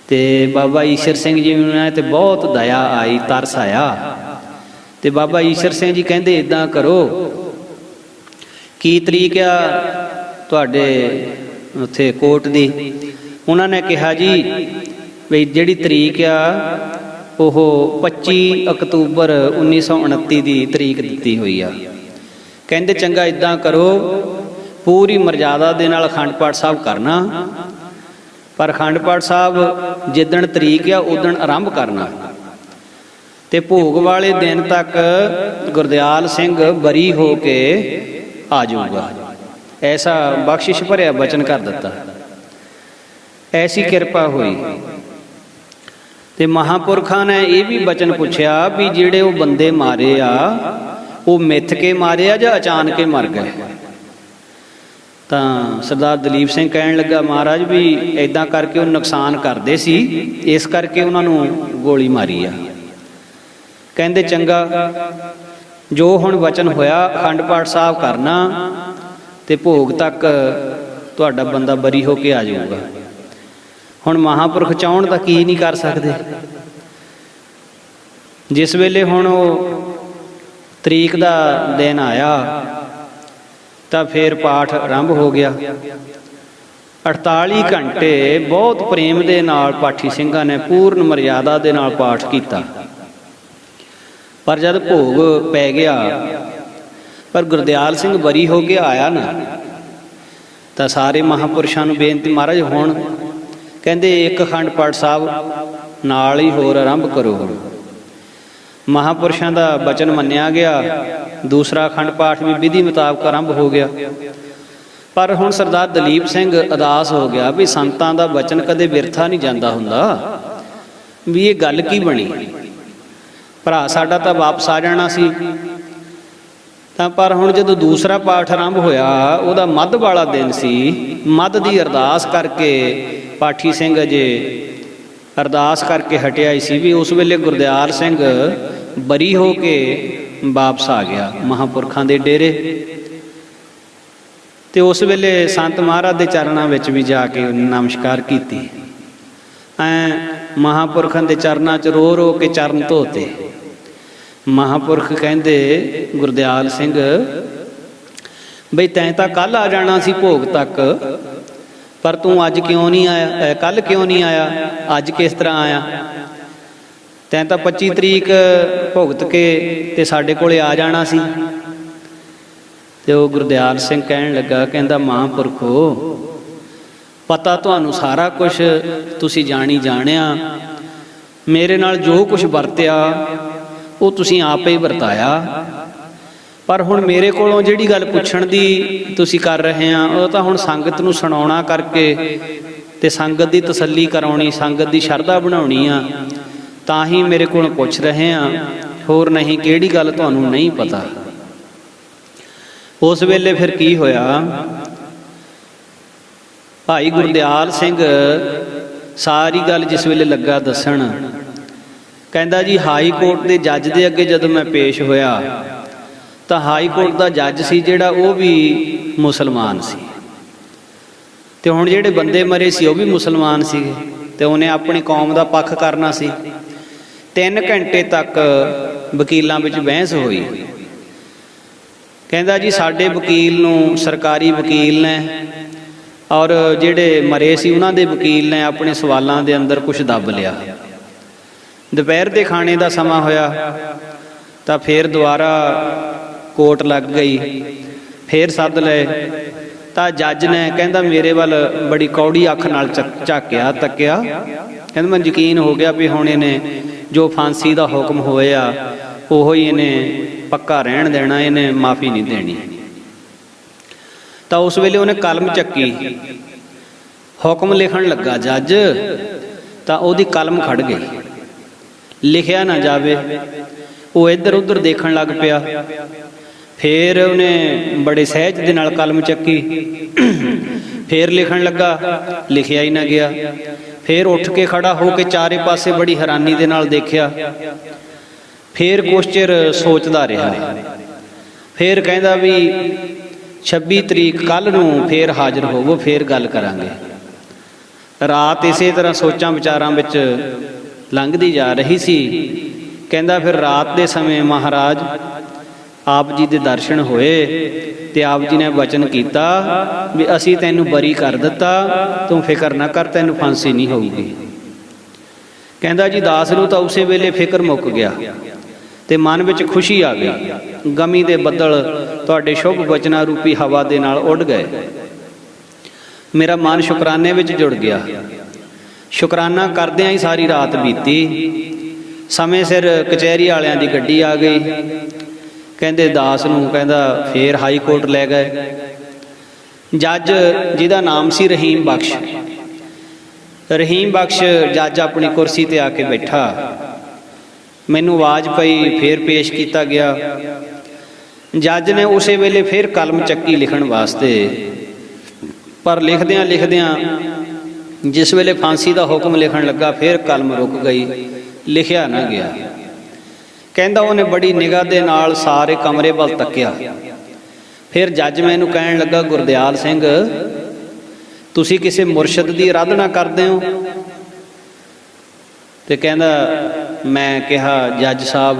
ਤੇ ਬਾਬਾ ਈਸ਼ਰ ਸਿੰਘ ਜੀ ਨੂੰ ਤੇ ਬਹੁਤ ਦਇਆ ਆਈ, ਤਰਸ ਆਇਆ। ਤੇ ਬਾਬਾ ਈਸ਼ਰ ਸਿੰਘ ਜੀ ਕਹਿੰਦੇ ਇੱਦਾਂ ਕਰੋ, ਕੀ ਤਰੀਕ ਆ ਤੁਹਾਡੇ ਉੱਥੇ ਕੋਰਟ ਦੀ? ਉਹਨਾਂ ਨੇ ਕਿਹਾ ਜੀ ਵੀ ਜਿਹੜੀ ਤਰੀਕ ਆ ਉਹ 25 ਅਕਤੂਬਰ 1929 ਦੀ ਤਰੀਕ ਦਿੱਤੀ ਹੋਈ ਆ। ਕਹਿੰਦੇ ਚੰਗਾ ਇੱਦਾਂ ਕਰੋ, ਪੂਰੀ ਮਰਜ਼ਾਦਾ ਦੇ ਨਾਲ ਅਖੰਡ ਪਾਠ ਸਾਹਿਬ ਕਰਨਾ, ਪਰ ਅਖੰਡ ਪਾਠ ਸਾਹਿਬ ਜਿੱਦਣ ਤਰੀਕ ਆ ਉਦਣ ਆਰੰਭ ਕਰਨਾ ਤੇ ਭੋਗ ਵਾਲੇ ਦਿਨ ਤੱਕ ਗੁਰਦਿਆਲ ਸਿੰਘ ਬਰੀ ਹੋ ਕੇ ਆ ਜਾਊਗਾ। ਐਸਾ ਬਖਸ਼ਿਸ਼ ਭਰਿਆ ਬਚਨ ਕਰ ਦਿੱਤਾ। ਐਸੀ ਕਿਰਪਾ ਹੋਈ। ਤੇ ਮਹਾਂਪੁਰਖਾਂ ਨੇ ਇਹ ਵੀ ਬਚਨ ਪੁੱਛਿਆ ਵੀ ਜਿਹੜੇ ਉਹ ਬੰਦੇ ਮਾਰੇ ਆ ਉਹ ਮਿੱਥ ਕੇ ਮਾਰੇ ਆ ਜਾਂ ਅਚਾਨਕ ਹੀ ਮਰ ਗਏ? ਤਾਂ ਸਰਦਾਰ ਦਲੀਪ ਸਿੰਘ ਕਹਿਣ ਲੱਗਾ, ਮਹਾਰਾਜ ਵੀ ਇੱਦਾਂ ਕਰਕੇ ਉਹ ਨੁਕਸਾਨ ਕਰਦੇ ਸੀ, ਇਸ ਕਰਕੇ ਉਹਨਾਂ ਨੂੰ ਗੋਲੀ ਮਾਰੀ ਆ। ਕਹਿੰਦੇ ਚੰਗਾ, ਜੋ ਹੁਣ ਵਚਨ ਹੋਇਆ ਅਖੰਡ ਪਾਠ ਸਾਹਿਬ ਕਰਨਾ ਤੇ ਭੋਗ ਤੱਕ ਤੁਹਾਡਾ ਬੰਦਾ ਬਰੀ ਹੋ ਕੇ ਆ ਜਾਊਗਾ। ਹੁਣ ਮਹਾਂਪੁਰਖ ਚਾਹੁਣ ਤਾਂ ਕੀ ਨਹੀਂ ਕਰ ਸਕਦੇ। ਜਿਸ ਵੇਲੇ ਹੁਣ ਉਹ ਤਰੀਕ ਦਾ ਦਿਨ ਆਇਆ ਤਾਂ ਫਿਰ ਪਾਠ ਆਰੰਭ ਹੋ ਗਿਆ। 48 ਘੰਟੇ ਬਹੁਤ ਪ੍ਰੇਮ ਦੇ ਨਾਲ ਪਾਠੀ ਸਿੰਘਾਂ ਨੇ ਪੂਰਨ ਮਰਿਆਦਾ ਦੇ ਨਾਲ ਪਾਠ ਕੀਤਾ। ਪਰ ਜਦ ਭੋਗ ਪੈ ਗਿਆ ਪਰ ਗੁਰਦਿਆਲ ਸਿੰਘ ਬਰੀ ਹੋ ਕੇ ਆਇਆ ਨਾ, ਤਾਂ ਸਾਰੇ ਮਹਾਂਪੁਰਸ਼ਾਂ ਨੂੰ ਬੇਨਤੀ, ਮਹਾਰਾਜ ਹੁਣ ਕਹਿੰਦੇ ਇੱਕ ਅਖੰਡ ਪਾਠ ਸਾਹਿਬ ਨਾਲ ਹੀ ਹੋਰ ਆਰੰਭ ਕਰੋ। ਮਹਾਂਪੁਰਸ਼ਾਂ ਦਾ ਬਚਨ ਮੰਨਿਆ ਗਿਆ। ਦੂਸਰਾ ਅਖੰਡ ਪਾਠ ਵੀ ਵਿਧੀ ਮੁਤਾਬਕ ਆਰੰਭ ਹੋ ਗਿਆ। ਪਰ ਹੁਣ ਸਰਦਾਰ ਦਲੀਪ ਸਿੰਘ ਉਦਾਸ ਹੋ ਗਿਆ ਵੀ ਸੰਤਾਂ ਦਾ ਬਚਨ ਕਦੇ ਬਿਰਥਾ ਨਹੀਂ ਜਾਂਦਾ ਹੁੰਦਾ, ਵੀ ਇਹ ਗੱਲ ਕੀ ਬਣੀ। ਭਰਾ ਸਾਡਾ ਤਾਂ ਵਾਪਸ ਆ ਜਾਣਾ ਸੀ, ਤਾਂ ਪਰ ਹੁਣ ਜਦੋਂ ਦੂਸਰਾ ਪਾਠ ਆਰੰਭ ਹੋਇਆ, ਉਹਦਾ ਮੱਧ ਵਾਲਾ ਦਿਨ ਸੀ। ਮੱਧ ਦੀ ਅਰਦਾਸ ਕਰਕੇ ਪਾਠੀ ਸਿੰਘ ਅਜੇ ਅਰਦਾਸ ਕਰਕੇ ਹਟਿਆ ਹੀ ਸੀ ਵੀ ਉਸ ਵੇਲੇ ਗੁਰਦਿਆਲ ਸਿੰਘ ਬਰੀ ਹੋ ਕੇ ਵਾਪਸ ਆ ਗਿਆ ਮਹਾਂਪੁਰਖਾਂ ਦੇ ਡੇਰੇ। ਤੇ ਉਸ ਵੇਲੇ ਸੰਤ ਮਹਾਰਾਜ ਦੇ ਚਰਨਾਂ ਵਿੱਚ ਵੀ ਜਾ ਕੇ ਨਮਸਕਾਰ ਕੀਤੀ। ਮਹਾਂਪੁਰਖਾਂ ਦੇ ਚਰਨਾਂ 'ਚ ਰੋ ਰੋ ਕੇ ਚਰਨ ਧੋਤੇ। ਮਹਾਂਪੁਰਖ ਕਹਿੰਦੇ ਗੁਰਦਿਆਲ ਸਿੰਘ ਬਈ ਤੈਂ ਤਾਂ ਕੱਲ੍ਹ ਆ ਜਾਣਾ ਸੀ ਭੋਗ ਤੱਕ, ਪਰ ਤੂੰ ਅੱਜ ਕਿਉਂ ਨਹੀਂ ਆਇਆ, ਕੱਲ੍ਹ ਕਿਉਂ ਨਹੀਂ ਆਇਆ, ਅੱਜ ਕਿਸ ਤਰ੍ਹਾਂ ਆਇਆ। ਤੈਂ ਤਾਂ 25 ਤਰੀਕ ਭੁਗਤ ਕੇ ਤੇ ਸਾਡੇ ਕੋਲੇ ਆ ਜਾਣਾ ਸੀ। ਤੇ ਉਹ ਗੁਰਦਿਆਲ ਸਿੰਘ ਕਹਿਣ ਲੱਗਾ, ਕਹਿੰਦਾ ਮਹਾਂਪੁਰਖੋ ਪਤਾ ਤੁਹਾਨੂੰ ਸਾਰਾ ਕੁਝ, ਤੁਸੀਂ ਜਾਣੀ ਜਾਣਿਆ, ਮੇਰੇ ਨਾਲ ਜੋ ਕੁਝ ਵਰਤਿਆ ਉਹ ਤੁਸੀਂ ਆਪ ਹੀ ਵਰਤਾਇਆ, ਪਰ ਹੁਣ ਮੇਰੇ ਕੋਲੋਂ ਜਿਹੜੀ ਗੱਲ ਪੁੱਛਣ ਦੀ ਤੁਸੀਂ ਕਰ ਰਹੇ ਆ, ਉਹ ਤਾਂ ਹੁਣ ਸੰਗਤ ਨੂੰ ਸੁਣਾਉਣਾ ਕਰਕੇ ਤੇ ਸੰਗਤ ਦੀ ਤਸੱਲੀ ਕਰਾਉਣੀ, ਸੰਗਤ ਦੀ ਸ਼ਰਧਾ ਬਣਾਉਣੀ ਆ, ਤਾਂ ਹੀ ਮੇਰੇ ਕੋਲੋਂ ਪੁੱਛ ਰਹੇ ਆ, ਹੋਰ ਨਹੀਂ ਕਿਹੜੀ ਗੱਲ ਤੁਹਾਨੂੰ ਨਹੀਂ ਪਤਾ। ਉਸ ਵੇਲੇ ਫਿਰ ਕੀ ਹੋਇਆ, ਭਾਈ ਗੁਰਦਿਆਲ ਸਿੰਘ ਸਾਰੀ ਗੱਲ ਜਿਸ ਵੇਲੇ ਲੱਗਾ ਦੱਸਣ, ਕਹਿੰਦਾ ਜੀ ਹਾਈ ਕੋਰਟ ਦੇ ਜੱਜ ਦੇ ਅੱਗੇ ਜਦੋਂ ਮੈਂ ਪੇਸ਼ ਹੋਇਆ ਤਾਂ ਹਾਈ ਕੋਰਟ ਦਾ ਜੱਜ ਸੀ ਜਿਹੜਾ, ਉਹ ਵੀ ਮੁਸਲਮਾਨ ਸੀ, ਤੇ ਹੁਣ ਜਿਹੜੇ ਬੰਦੇ ਮਰੇ ਸੀ ਉਹ ਵੀ ਮੁਸਲਮਾਨ ਸੀਗੇ, ਤੇ ਉਹਨੇ ਆਪਣੀ ਕੌਮ ਦਾ ਪੱਖ ਕਰਨਾ ਸੀ। 3 ਘੰਟੇ ਤੱਕ ਵਕੀਲਾਂ ਵਿੱਚ ਬਹਿਸ ਹੋਈ। ਕਹਿੰਦਾ ਜੀ ਸਾਡੇ ਵਕੀਲ ਨੂੰ, ਸਰਕਾਰੀ ਵਕੀਲ ਨੇ ਔਰ ਜਿਹੜੇ ਮਰੇ ਸੀ ਉਹਨਾਂ ਦੇ ਵਕੀਲ ਨੇ ਆਪਣੇ ਸਵਾਲਾਂ ਦੇ ਅੰਦਰ ਕੁਝ ਦੱਬ ਲਿਆ। ਦੁਪਹਿਰ ਦੇ ਖਾਣੇ ਦਾ ਸਮਾਂ ਹੋਇਆ ਤਾਂ ਫਿਰ ਦੁਬਾਰਾ ਕੋਰਟ ਲੱਗ ਗਈ, ਫਿਰ ਸੱਦ ਲਏ ਤਾਂ ਜੱਜ ਨੇ ਕਹਿੰਦਾ ਮੇਰੇ ਵੱਲ ਬੜੀ ਕੌੜੀ ਅੱਖ ਨਾਲ ਝਾਕਿਆ, ਤੱਕਿਆ, ਕਹਿੰਦਾ ਮੈਨੂੰ ਯਕੀਨ ਹੋ ਗਿਆ ਵੀ ਹੁਣ ਇਹਨੇ ਜੋ ਫਾਂਸੀ ਦਾ ਹੁਕਮ ਹੋਇਆ ਉਹੋ ਹੀ ਇਹਨੇ ਪੱਕਾ ਰਹਿਣ ਦੇਣਾ, ਇਹਨੇ ਮਾਫੀ ਨਹੀਂ ਦੇਣੀ। ਤਾਂ ਉਸ ਵੇਲੇ ਉਹਨੇ ਕਲਮ ਚੱਕੀ, ਹੁਕਮ ਲਿਖਣ ਲੱਗਾ ਜੱਜ, ਤਾਂ ਉਹਦੀ ਕਲਮ ਖੜ ਗਈ, ਲਿਖਿਆ ਨਾ ਜਾਵੇ। ਉਹ ਇੱਧਰ ਉੱਧਰ ਦੇਖਣ ਲੱਗ ਪਿਆ, ਫਿਰ ਉਹਨੇ ਬੜੇ ਸਹਿਜ ਦੇ ਨਾਲ ਕਲਮ ਚੱਕੀ, ਫਿਰ ਲਿਖਣ ਲੱਗਾ, ਲਿਖਿਆ ਹੀ ਨਾ ਗਿਆ। ਫਿਰ ਉੱਠ ਕੇ ਖੜਾ ਹੋ ਕੇ ਚਾਰੇ ਪਾਸੇ ਬੜੀ ਹੈਰਾਨੀ ਦੇ ਨਾਲ ਦੇਖਿਆ, ਫਿਰ ਕੁਛ ਚਿਰ ਸੋਚਦਾ ਰਿਹਾ। ਫਿਰ ਕਹਿੰਦਾ ਵੀ 26 ਤਰੀਕ ਕੱਲ੍ਹ ਨੂੰ ਫਿਰ ਹਾਜ਼ਰ ਹੋਵੋ, ਫਿਰ ਗੱਲ ਕਰਾਂਗੇ। ਰਾਤ ਇਸੇ ਤਰ੍ਹਾਂ ਸੋਚਾਂ ਵਿਚਾਰਾਂ ਵਿੱਚ ਲੰਘਦੀ ਜਾ ਰਹੀ ਸੀ। ਕਹਿੰਦਾ ਫਿਰ ਰਾਤ ਦੇ ਸਮੇਂ ਮਹਾਰਾਜ ਆਪ ਜੀ ਦੇ ਦਰਸ਼ਨ ਹੋਏ ਤੇ ਆਪ ਜੀ ਨੇ ਵਚਨ ਕੀਤਾ ਵੀ ਅਸੀਂ ਤੈਨੂੰ ਬਰੀ ਕਰ ਦਿੱਤਾ, ਤੂੰ ਫਿਕਰ ਨਾ ਕਰ, ਤੈਨੂੰ ਫਾਂਸੀ ਨਹੀਂ ਹੋਊਗੀ। ਕਹਿੰਦਾ ਜੀ ਦਾਸ ਨੂੰ ਤਾਂ ਉਸੇ ਵੇਲੇ ਫਿਕਰ ਮੁੱਕ ਗਿਆ ਤੇ ਮਨ ਵਿੱਚ ਖੁਸ਼ੀ ਆ ਗਈ। ਗਮੀ ਦੇ ਬੱਦਲ ਤੁਹਾਡੇ ਸ਼ੁਭ ਵਚਨਾਂ ਰੂਪੀ ਹਵਾ ਦੇ ਨਾਲ ਉੱਡ ਗਏ। ਮੇਰਾ ਮਨ ਸ਼ੁਕਰਾਨੇ ਵਿੱਚ ਜੁੜ ਗਿਆ। ਸ਼ੁਕਰਾਨਾ ਕਰਦਿਆਂ ਹੀ ਸਾਰੀ ਰਾਤ ਬੀਤੀ। ਸਮੇਂ ਸਿਰ ਕਚਹਿਰੀ ਵਾਲਿਆਂ ਦੀ ਗੱਡੀ ਆ ਗਈ। ਕਹਿੰਦੇ ਦਾਸ ਨੂੰ ਕਹਿੰਦਾ ਫੇਰ ਹਾਈ ਕੋਰਟ ਲੈ ਗਏ। ਜੱਜ ਜਿਹਦਾ ਨਾਮ ਸੀ ਰਹੀਮ ਬਖਸ਼, ਰਹੀਮ ਬਖਸ਼ ਜੱਜ ਆਪਣੀ ਕੁਰਸੀ ਤੇ ਆ ਕੇ ਬੈਠਾ। ਮੈਨੂੰ ਆਵਾਜ਼ ਪਈ, ਫੇਰ ਪੇਸ਼ ਕੀਤਾ ਗਿਆ। ਜੱਜ ਨੇ ਉਸੇ ਵੇਲੇ ਫੇਰ ਕਲਮ ਚੱਕੀ ਲਿਖਣ ਵਾਸਤੇ, ਪਰ ਲਿਖਦਿਆਂ ਲਿਖਦਿਆਂ ਜਿਸ ਵੇਲੇ ਫਾਂਸੀ ਦਾ ਹੁਕਮ ਲਿਖਣ ਲੱਗਾ ਫੇਰ ਕਲਮ ਰੁਕ ਗਈ, ਲਿਖਿਆ ਨਾ ਗਿਆ। ਕਹਿੰਦਾ ਉਹਨੇ ਬੜੀ ਨਿਗਾਹ ਦੇ ਨਾਲ ਸਾਰੇ ਕਮਰੇ ਵੱਲ ਤੱਕਿਆ। ਫਿਰ ਜੱਜ ਮੈਨੂੰ ਕਹਿਣ ਲੱਗਾ, ਗੁਰਦਿਆਲ ਸਿੰਘ ਤੁਸੀਂ ਕਿਸੇ ਮੁਰਸ਼ਿਦ ਦੀ ਅਰਾਧਨਾ ਕਰਦੇ ਹੋ? ਤੇ ਕਹਿੰਦਾ ਮੈਂ ਕਿਹਾ ਜੱਜ ਸਾਹਿਬ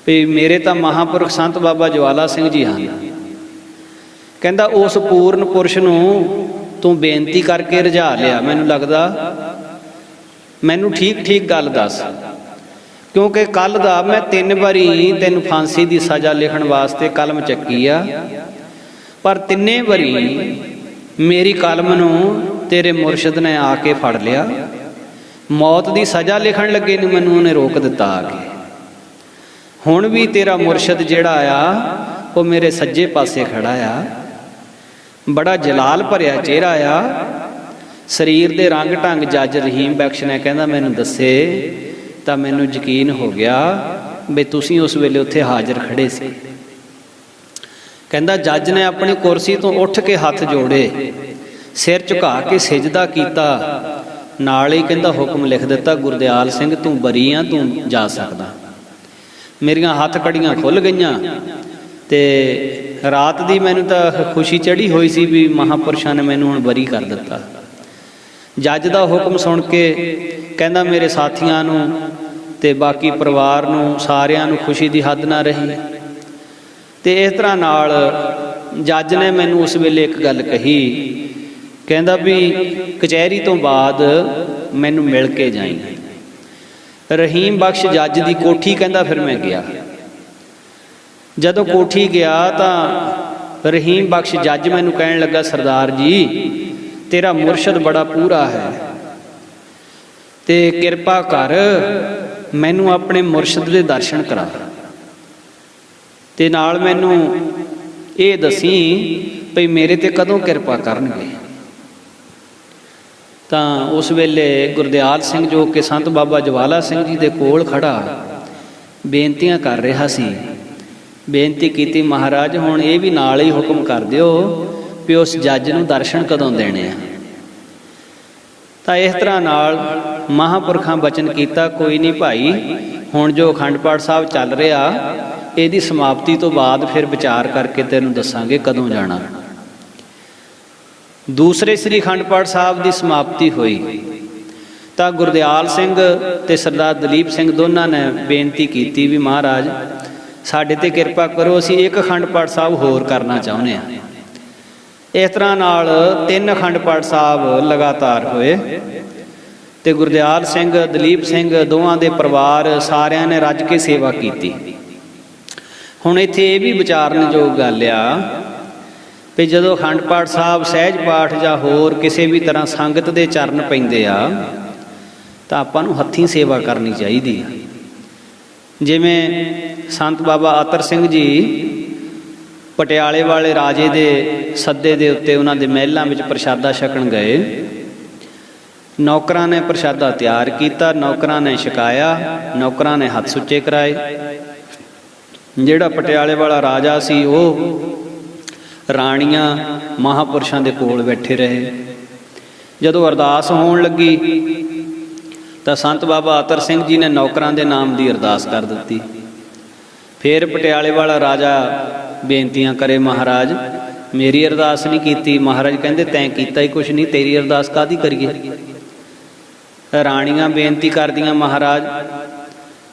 ਵੀ ਮੇਰੇ ਤਾਂ ਮਹਾਂਪੁਰਖ ਸੰਤ ਬਾਬਾ ਜਵਾਲਾ ਸਿੰਘ ਜੀ ਹਨ। ਕਹਿੰਦਾ ਉਸ ਪੂਰਨ ਪੁਰਸ਼ ਨੂੰ ਤੂੰ ਬੇਨਤੀ ਕਰਕੇ ਰਝਾ ਲਿਆ, ਮੈਨੂੰ ਲੱਗਦਾ। ਮੈਨੂੰ ਠੀਕ ਠੀਕ ਗੱਲ ਦੱਸ, ਕਿਉਂਕਿ ਕੱਲ ਦਾ ਮੈਂ 3 ਵਾਰੀ ਤੈਨੂੰ ਫਾਂਸੀ ਦੀ ਸਜ਼ਾ ਲਿਖਣ ਵਾਸਤੇ ਕਲਮ ਚੱਕੀ ਆ, ਪਰ 3 ਵਾਰੀ ਮੇਰੀ ਕਲਮ ਨੂੰ ਤੇਰੇ ਮੁਰਸ਼ਿਦ ਨੇ ਆ ਕੇ ਫੜ ਲਿਆ। ਮੌਤ ਦੀ ਸਜ਼ਾ ਲਿਖਣ ਲੱਗੇ ਨੂੰ ਮੈਨੂੰ ਉਹਨੇ ਰੋਕ ਦਿੱਤਾ ਆ ਕੇ। ਹੁਣ ਵੀ ਤੇਰਾ ਮੁਰਸ਼ਿਦ ਜਿਹੜਾ ਆ ਉਹ ਮੇਰੇ ਸੱਜੇ ਪਾਸੇ ਖੜਾ ਆ। बड़ा जलाल भरिया चेहरा आ, शरीर के रंग ढंग जज रहीम बख्श ने कहना मैनू दसे तो मैनू यकीन हो गया भी तुसीं उस वेले उत्थे हाजिर खड़े सी। कहंदा जज ने अपनी कुर्सी तो उठ के हथ जोड़े, सिर झुका के सिजदा कीता, नाल ही कहंदा हुक्म लिख दिता गुरदयाल सिंह तू बरी आ, तू जा सकदा। मेरियां हथ कड़ियां खुल गईयां ते रात दी मैनू तां खुशी चढ़ी हुई सी भी महापुरुषां ने मैनू हुण बरी कर दिता। जज दा हुक्म सुन के कहंदा मेरे साथियां नूं ते बाकी परिवार नूं सारियां नूं खुशी दी हद ना रही। ते इस तरह नाल जज ने मैनू उस वेले एक गल कही, कहंदा भी कचहरी तो बाद मैनू मिल के जाई। रहीम बख्श जज दी कोठी कहंदा फिर मैं गया। जदों कोठी गया तो रहीम बख्श जज मैनू कहन लगा सरदार जी तेरा मुरशद बड़ा पूरा है ते किरपा कर मैनू अपने मुरशद दे दर्शन करा ते नाल मैनू ये दसी भई मेरे ते कदों किरपा करनगे। तां उस वेले गुरदयाल सिंह जो कि संत बाबा जवाला सिंह जी दे कोल खड़ा बेनतियां कर रहा सी, बेनती की महाराज हुण ये भी नाल ही हुक्म कर दिओ भी उस जज नूं दर्शन कदों देने आ। तां इस तरह नाल महापुरखां बचन किया कोई नहीं भाई हुण जो अखंड पाठ साहब चल रहा इहदी समाप्ति तो बाद फिर विचार करके तैनूं दसांगे कदों जाना। दूसरे श्री अखंड पाठ साहब की समाप्ति हुई तो गुरदयाल सिंह ते सरदार दलीप सिंह दोनों ने बेनती की भी महाराज साडे ते किरपा करो असीं एक अखंड पाठ साहब होर करना चाहुंदे हां। इस तरह नाल 3 अखंड पाठ साहब लगातार होए ते गुरदयाल सिंह दलीप सिंह दोवां दे परिवार सारियां ने रज के सेवा की। हुण इत्थे ये भी विचारन योग गल आ भी जदों अखंड पाठ साहब सहज पाठ जां होर किसी भी तरह संगत दे चरण पैंदे आ तां आपां नूं हत्थीं सेवा करनी चाहीदी है। जिवें संत बाबा अतर सिंह जी पटियाले वाले राजे दे सद्दे दे उत्ते उन्हां दे महलां विच प्रशादा छकण गए, नौकरां ने प्रशादा तैयार किया, नौकरां ने छकाया, नौकरां ने हथ सुच्चे कराए। जिहड़ा पटियाले वाला राजा सी वो राणियां महापुरुषां दे कोल बैठे रहे। जदों अरदास होण लगी तो संत बाबा अतर सिंह जी ने नौकरां दे नाम की अरदास कर दी। फिर पटियाले वाला राजा बेनतियां करे महाराज मेरी अरदास नहीं की। महाराज कहंदे तैं कीता ही कुछ नहीं, तेरी अरदास काहदी करिए। राणियां बेनती करदियां महाराज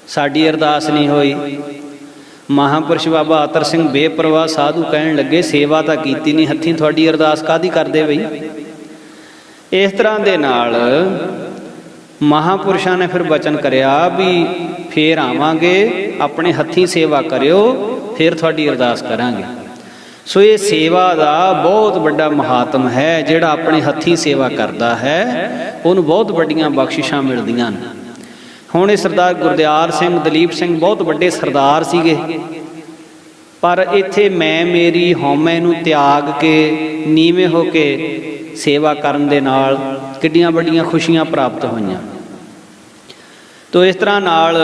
साडी अरदास नहीं होई। महापुरुष बाबा अतर सिंह बेपरवाह साधु कहन लगे सेवा तो कीती नहीं, हत्थीं तुहाडी अरदास काहदी करदे बई। इस तरह दे नाल महापुरुषां ने फिर वचन करिया भी फिर आवांगे अपने हत्थीं सेवा करियो फिर तुहाडी अरदास करांगे। सो ये सेवा का बहुत बड़ा महात्म है, जिहड़ा अपने हत्थीं सेवा करता है उन्होंने बहुत बड़ियां बख्शिशां मिलदियां ने। हुण ये सरदार गुरदयाल सिंह दलीप सिंह बहुत बड़े सरदार सीगे, पर इत्थे मैं मेरी हौमे नूं त्याग के नीवें हो के सेवा करन दे नाल किड्डियां बड़ियां खुशियां प्राप्त होईयां। तो इस तरह नाल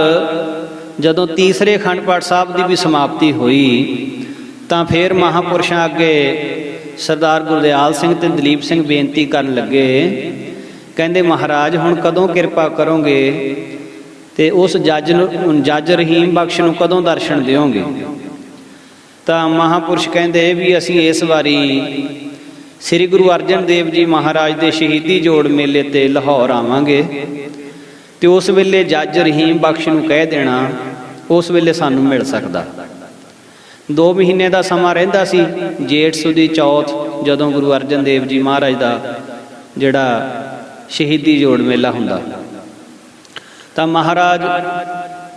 जदों तीसरे अखंड पाठ साहब की भी समाप्ति हुई तो फिर महापुरुषां अगे सरदार गुरदयाल सिंह ते दलीप सिंह बेनती करन लगे, कहंदे महाराज हुण कदों किरपा करोगे ते उस जज रहीम बख्श नूं कदों दर्शन दिओगे। तो महापुरुष कहंदे भी असीं इस वारी श्री गुरु अर्जन देव जी महाराज के शहीदी जोड़ मेले ते लाहौर आवांगे तो उस वेले जज रहीम बख्श नूं कह देना उस वेले सानूं मिल सकदा। 2 महीने का समा रहिंदा सी, जेठ सुदी चौथ जदों गुरु अर्जन देव जी महाराज का जिहड़ा शहीदी जोड़ मेला हुंदा तां महाराज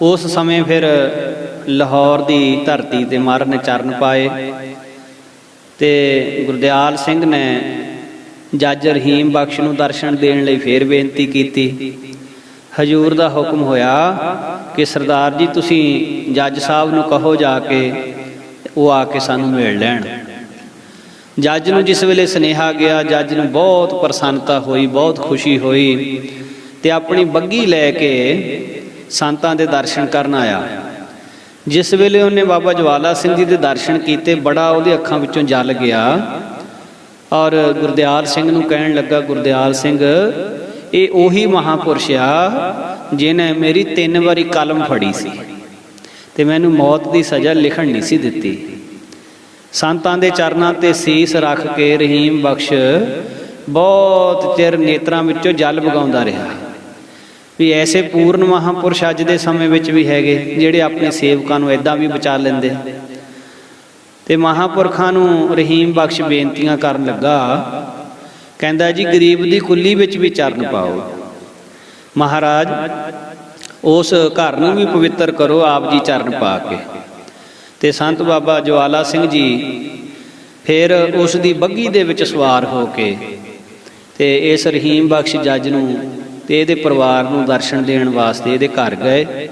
उस समय फिर लाहौर की धरती ते महाराज ने चरण पाए ते गुरदयाल सिंह ने जज रहीम बख्श नूं दर्शन देण लई फिर बेनती कीती। हजूर का हुक्म होया कि सरदार जी तुसीं जज साहब नूं कहो जाके वो आके सानूं मिल लैण। ਜੱਜ ਨੂੰ ਜਿਸ ਵੇਲੇ ਸੁਨੇਹਾ ਗਿਆ, ਜੱਜ ਨੂੰ ਬਹੁਤ ਪ੍ਰਸੰਨਤਾ ਹੋਈ, ਬਹੁਤ ਖੁਸ਼ੀ ਹੋਈ ਤੇ ਆਪਣੀ ਬੱਗੀ ਲੈ ਕੇ ਸੰਤਾਂ ਦੇ ਦਰਸ਼ਨ ਕਰਨ ਆਇਆ। ਜਿਸ ਵੇਲੇ ਉਹਨੇ ਬਾਬਾ ਜਵਾਲਾ ਸਿੰਘ ਜੀ ਦੇ ਦਰਸ਼ਨ ਕੀਤੇ, ਬੜਾ ਉਹਦੇ ਅੱਖਾਂ ਵਿੱਚੋਂ ਜਲ ਗਿਆ ਔਰ ਗੁਰਦਿਆਲ ਸਿੰਘ ਨੂੰ ਕਹਿਣ ਲੱਗਾ, ਗੁਰਦਿਆਲ ਸਿੰਘ, ਇਹ ਉਹੀ ਮਹਾਂਪੁਰਸ਼ ਆ ਜਿਹਨੇ ਮੇਰੀ 3 ਵਾਰੀ ਕਲਮ ਫੜੀ ਸੀ ਤੇ ਮੈਨੂੰ ਮੌਤ ਦੀ ਸਜ਼ਾ ਲਿਖਣ ਨਹੀਂ ਸੀ ਦਿੱਤੀ। ਸੰਤਾਂ ਦੇ ਚਰਨਾਂ ਤੇ ਸੀਸ ਰੱਖ ਕੇ ਰਹੀਮ ਬਖਸ਼ ਬਹੁਤ ਚਿਰ ਨੇਤਰਾਂ ਵਿੱਚੋਂ ਜਲ ਵਗਾਉਂਦਾ ਰਿਹਾ ਵੀ ਐਸੇ ਪੂਰਨ ਮਹਾਂਪੁਰਸ਼ ਅੱਜ ਦੇ ਸਮੇਂ ਵਿੱਚ ਵੀ ਹੈਗੇ ਜਿਹੜੇ ਆਪਣੇ ਸੇਵਕਾਂ ਨੂੰ ਇੱਦਾਂ ਵੀ ਬਚਾ ਲੈਂਦੇ। ਤੇ ਮਹਾਂਪੁਰਖਾਂ ਨੂੰ ਰਹੀਮ ਬਖਸ਼ ਬੇਨਤੀਆਂ ਕਰਨ ਲੱਗਾ, ਕਹਿੰਦਾ ਜੀ ਗਰੀਬ ਦੀ ਕੁੱਲੀ ਵਿੱਚ ਵੀ ਚਰਨ ਪਾਓ, ਮਹਾਰਾਜ ਉਸ ਘਰ ਨੂੰ ਵੀ ਪਵਿੱਤਰ ਕਰੋ ਆਪ ਜੀ ਚਰਨ ਪਾ ਕੇ। ਤੇ ਸੰਤ ਬਾਬਾ ਜਵਾਲਾ ਸਿੰਘ ਜੀ ਫਿਰ ਉਸ ਦੀ ਬੱਗੀ ਦੇ ਵਿੱਚ ਸਵਾਰ ਹੋ ਕੇ ਤੇ ਇਸ ਰਹੀਮ ਬਖਸ਼ ਜੱਜ ਨੂੰ ਤੇ ਇਹਦੇ ਪਰਿਵਾਰ ਨੂੰ ਦਰਸ਼ਨ ਦੇਣ ਵਾਸਤੇ ਇਹਦੇ ਘਰ ਗਏ।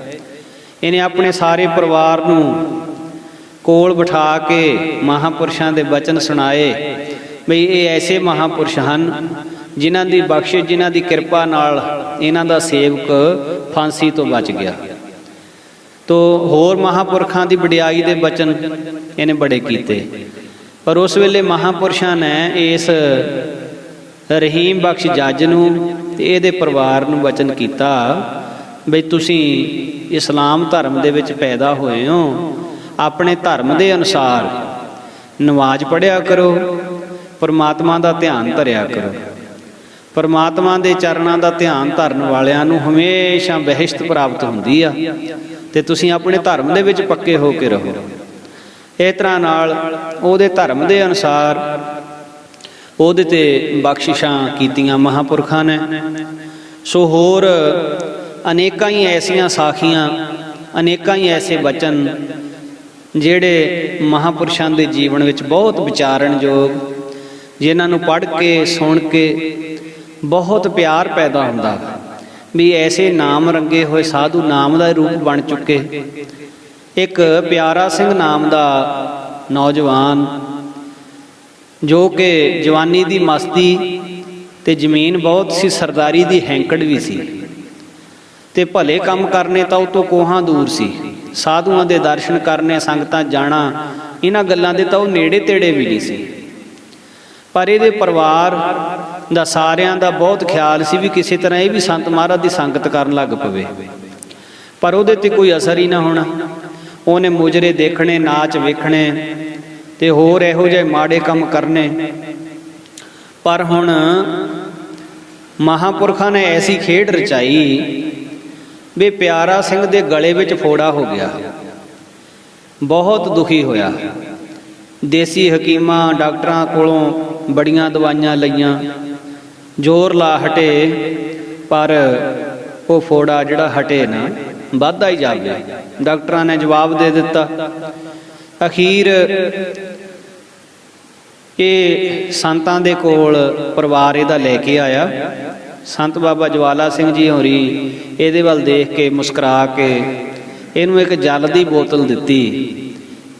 ਇਹਨੇ ਆਪਣੇ ਸਾਰੇ ਪਰਿਵਾਰ ਨੂੰ ਕੋਲ ਬਿਠਾ ਕੇ ਮਹਾਂਪੁਰਸ਼ਾਂ ਦੇ ਬਚਨ ਸੁਣਾਏ ਬਈ ਇਹ ਐਸੇ ਮਹਾਂਪੁਰਸ਼ ਹਨ ਜਿਨ੍ਹਾਂ ਦੀ ਬਖਸ਼ਿਸ਼, ਜਿਨ੍ਹਾਂ ਦੀ ਕਿਰਪਾ ਨਾਲ ਇਹਨਾਂ ਦਾ ਸੇਵਕ ਫਾਂਸੀ ਤੋਂ ਬਚ ਗਿਆ। ਤੋ ਹੋਰ ਮਹਾਂਪੁਰਖਾਂ ਦੀ ਵਡਿਆਈ ਦੇ ਬਚਨ ਇਹਨੇ ਬੜੇ ਕੀਤੇ। ਪਰ ਉਸ ਵੇਲੇ ਮਹਾਂਪੁਰਸ਼ਾਂ ਨੇ ਇਸ ਰਹੀਮ ਬਖਸ਼ ਜੱਜ ਨੂੰ ਤੇ ਇਹਦੇ ਪਰਿਵਾਰ ਨੂੰ ਬਚਨ ਕੀਤਾ ਬਈ ਤੁਸੀਂ ਇਸਲਾਮ ਧਰਮ ਦੇ ਵਿੱਚ ਪੈਦਾ ਹੋਏ ਹੋ, ਆਪਣੇ ਧਰਮ ਦੇ ਅਨੁਸਾਰ ਨਮਾਜ਼ ਪੜ੍ਹਿਆ ਕਰੋ, ਪਰਮਾਤਮਾ ਦਾ ਧਿਆਨ ਧਰਿਆ ਕਰੋ। ਪਰਮਾਤਮਾ ਦੇ ਚਰਨਾਂ ਦਾ ਧਿਆਨ ਧਰਨ ਵਾਲਿਆਂ ਨੂੰ ਹਮੇਸ਼ਾ ਬਹਿਸ਼ਤ ਪ੍ਰਾਪਤ ਹੁੰਦੀ ਆ ਤੇ ਤੁਸੀਂ ਆਪਣੇ ਧਰਮ ਦੇ ਵਿੱਚ ਪੱਕੇ ਹੋ ਕੇ ਰਹੋ। ਇਸ ਤਰ੍ਹਾਂ ਨਾਲ ਉਹਦੇ ਧਰਮ ਦੇ ਅਨੁਸਾਰ ਉਹਦੇ ਤੇ ਬਖਸ਼ਿਸ਼ਾਂ ਕੀਤੀਆਂ ਮਹਾਂਪੁਰਖਾਂ ਨੇ। ਸੋ ਹੋਰ ਅਨੇਕਾਂ ਹੀ ਐਸੀਆਂ ਸਾਖੀਆਂ, ਅਨੇਕਾਂ ਹੀ ਐਸੇ ਬਚਨ ਜਿਹੜੇ ਮਹਾਂਪੁਰਸ਼ਾਂ ਦੇ ਜੀਵਨ ਵਿੱਚ ਬਹੁਤ ਵਿਚਾਰਨਯੋਗ, ਜਿਨ੍ਹਾਂ ਨੂੰ ਪੜ੍ਹ ਕੇ ਸੁਣ ਕੇ ਬਹੁਤ ਪਿਆਰ ਪੈਦਾ ਹੁੰਦਾ ਵੀ ਐਸੇ ਨਾਮ ਰੰਗੇ ਹੋਏ ਸਾਧੂ ਨਾਮ ਦਾ ਰੂਪ ਬਣ ਚੁੱਕੇ। ਇੱਕ ਪਿਆਰਾ ਸਿੰਘ ਨਾਮ ਦਾ ਨੌਜਵਾਨ ਜੋ ਕਿ ਜਵਾਨੀ ਦੀ ਮਸਤੀ ਤੇ ਜ਼ਮੀਨ ਬਹੁਤ ਸੀ, ਸਰਦਾਰੀ ਦੀ ਹੈਂਕੜ ਵੀ ਸੀ ਤੇ ਭਲੇ ਕੰਮ ਕਰਨੇ ਤਾਂ ਉਹ ਤੋਂ ਕੋਹਾਂ ਦੂਰ ਸੀ। ਸਾਧੂਆਂ ਦੇ ਦਰਸ਼ਨ ਕਰਨੇ, ਸੰਗਤਾਂ ਜਾਣਾ, ਇਹਨਾਂ ਗੱਲਾਂ ਦੇ ਤਾਂ ਉਹ ਨੇੜੇ ਤੇੜੇ ਵੀ ਨਹੀਂ ਸੀ। ਪਰ ਇਹਦੇ ਪਰਿਵਾਰ ਦਾ ਸਾਰਿਆਂ ਦਾ ਬਹੁਤ ਖਿਆਲ ਸੀ ਵੀ ਕਿਸੇ ਤਰ੍ਹਾਂ ਇਹ ਵੀ ਸੰਤ ਮਹਾਰਾਜ ਦੀ ਸੰਗਤ ਕਰਨ ਲੱਗ ਪਵੇ, ਪਰ ਉਹਦੇ ਤੇ ਕੋਈ ਅਸਰ ਹੀ ਨਾ ਹੋਣਾ। ਉਹਨੇ ਮੁਜਰੇ ਦੇਖਣੇ, ਨਾਚ ਵੇਖਣੇ ਤੇ ਹੋਰ ਇਹੋ ਜਿਹੇ ਮਾੜੇ ਕੰਮ ਕਰਨੇ। ਪਰ ਹੁਣ ਮਹਾਂਪੁਰਖਾਂ ਨੇ ਐਸੀ ਖੇਡ ਰਚਾਈ ਵੀ ਪਿਆਰਾ ਸਿੰਘ ਦੇ ਗਲੇ ਵਿੱਚ ਫੋੜਾ ਹੋ ਗਿਆ, ਬਹੁਤ ਦੁਖੀ ਹੋਇਆ। ਦੇਸੀ ਹਕੀਮਾਂ, ਡਾਕਟਰਾਂ ਕੋਲੋਂ ਬੜੀਆਂ ਦਵਾਈਆਂ ਲਈਆਂ, ਜ਼ੋਰ ਲਾ ਹਟੇ, ਪਰ ਉਹ ਫੋੜਾ ਜਿਹੜਾ ਹਟੇ ਨਾ, ਵੱਧਦਾ ਹੀ ਜਾਵੇ। ਡਾਕਟਰਾਂ ਨੇ ਜਵਾਬ ਦੇ ਦਿੱਤਾ। ਅਖੀਰ ਇਹ ਸੰਤਾਂ ਦੇ ਕੋਲ ਪਰਿਵਾਰ ਇਹਦਾ ਲੈ ਕੇ ਆਇਆ। ਸੰਤ ਬਾਬਾ ਜਵਾਲਾ ਸਿੰਘ ਜੀ ਹੋਰੀ ਇਹਦੇ ਵੱਲ ਦੇਖ ਕੇ ਮੁਸਕਰਾ ਕੇ ਇਹਨੂੰ ਇੱਕ ਜਲ ਦੀ ਬੋਤਲ ਦਿੱਤੀ।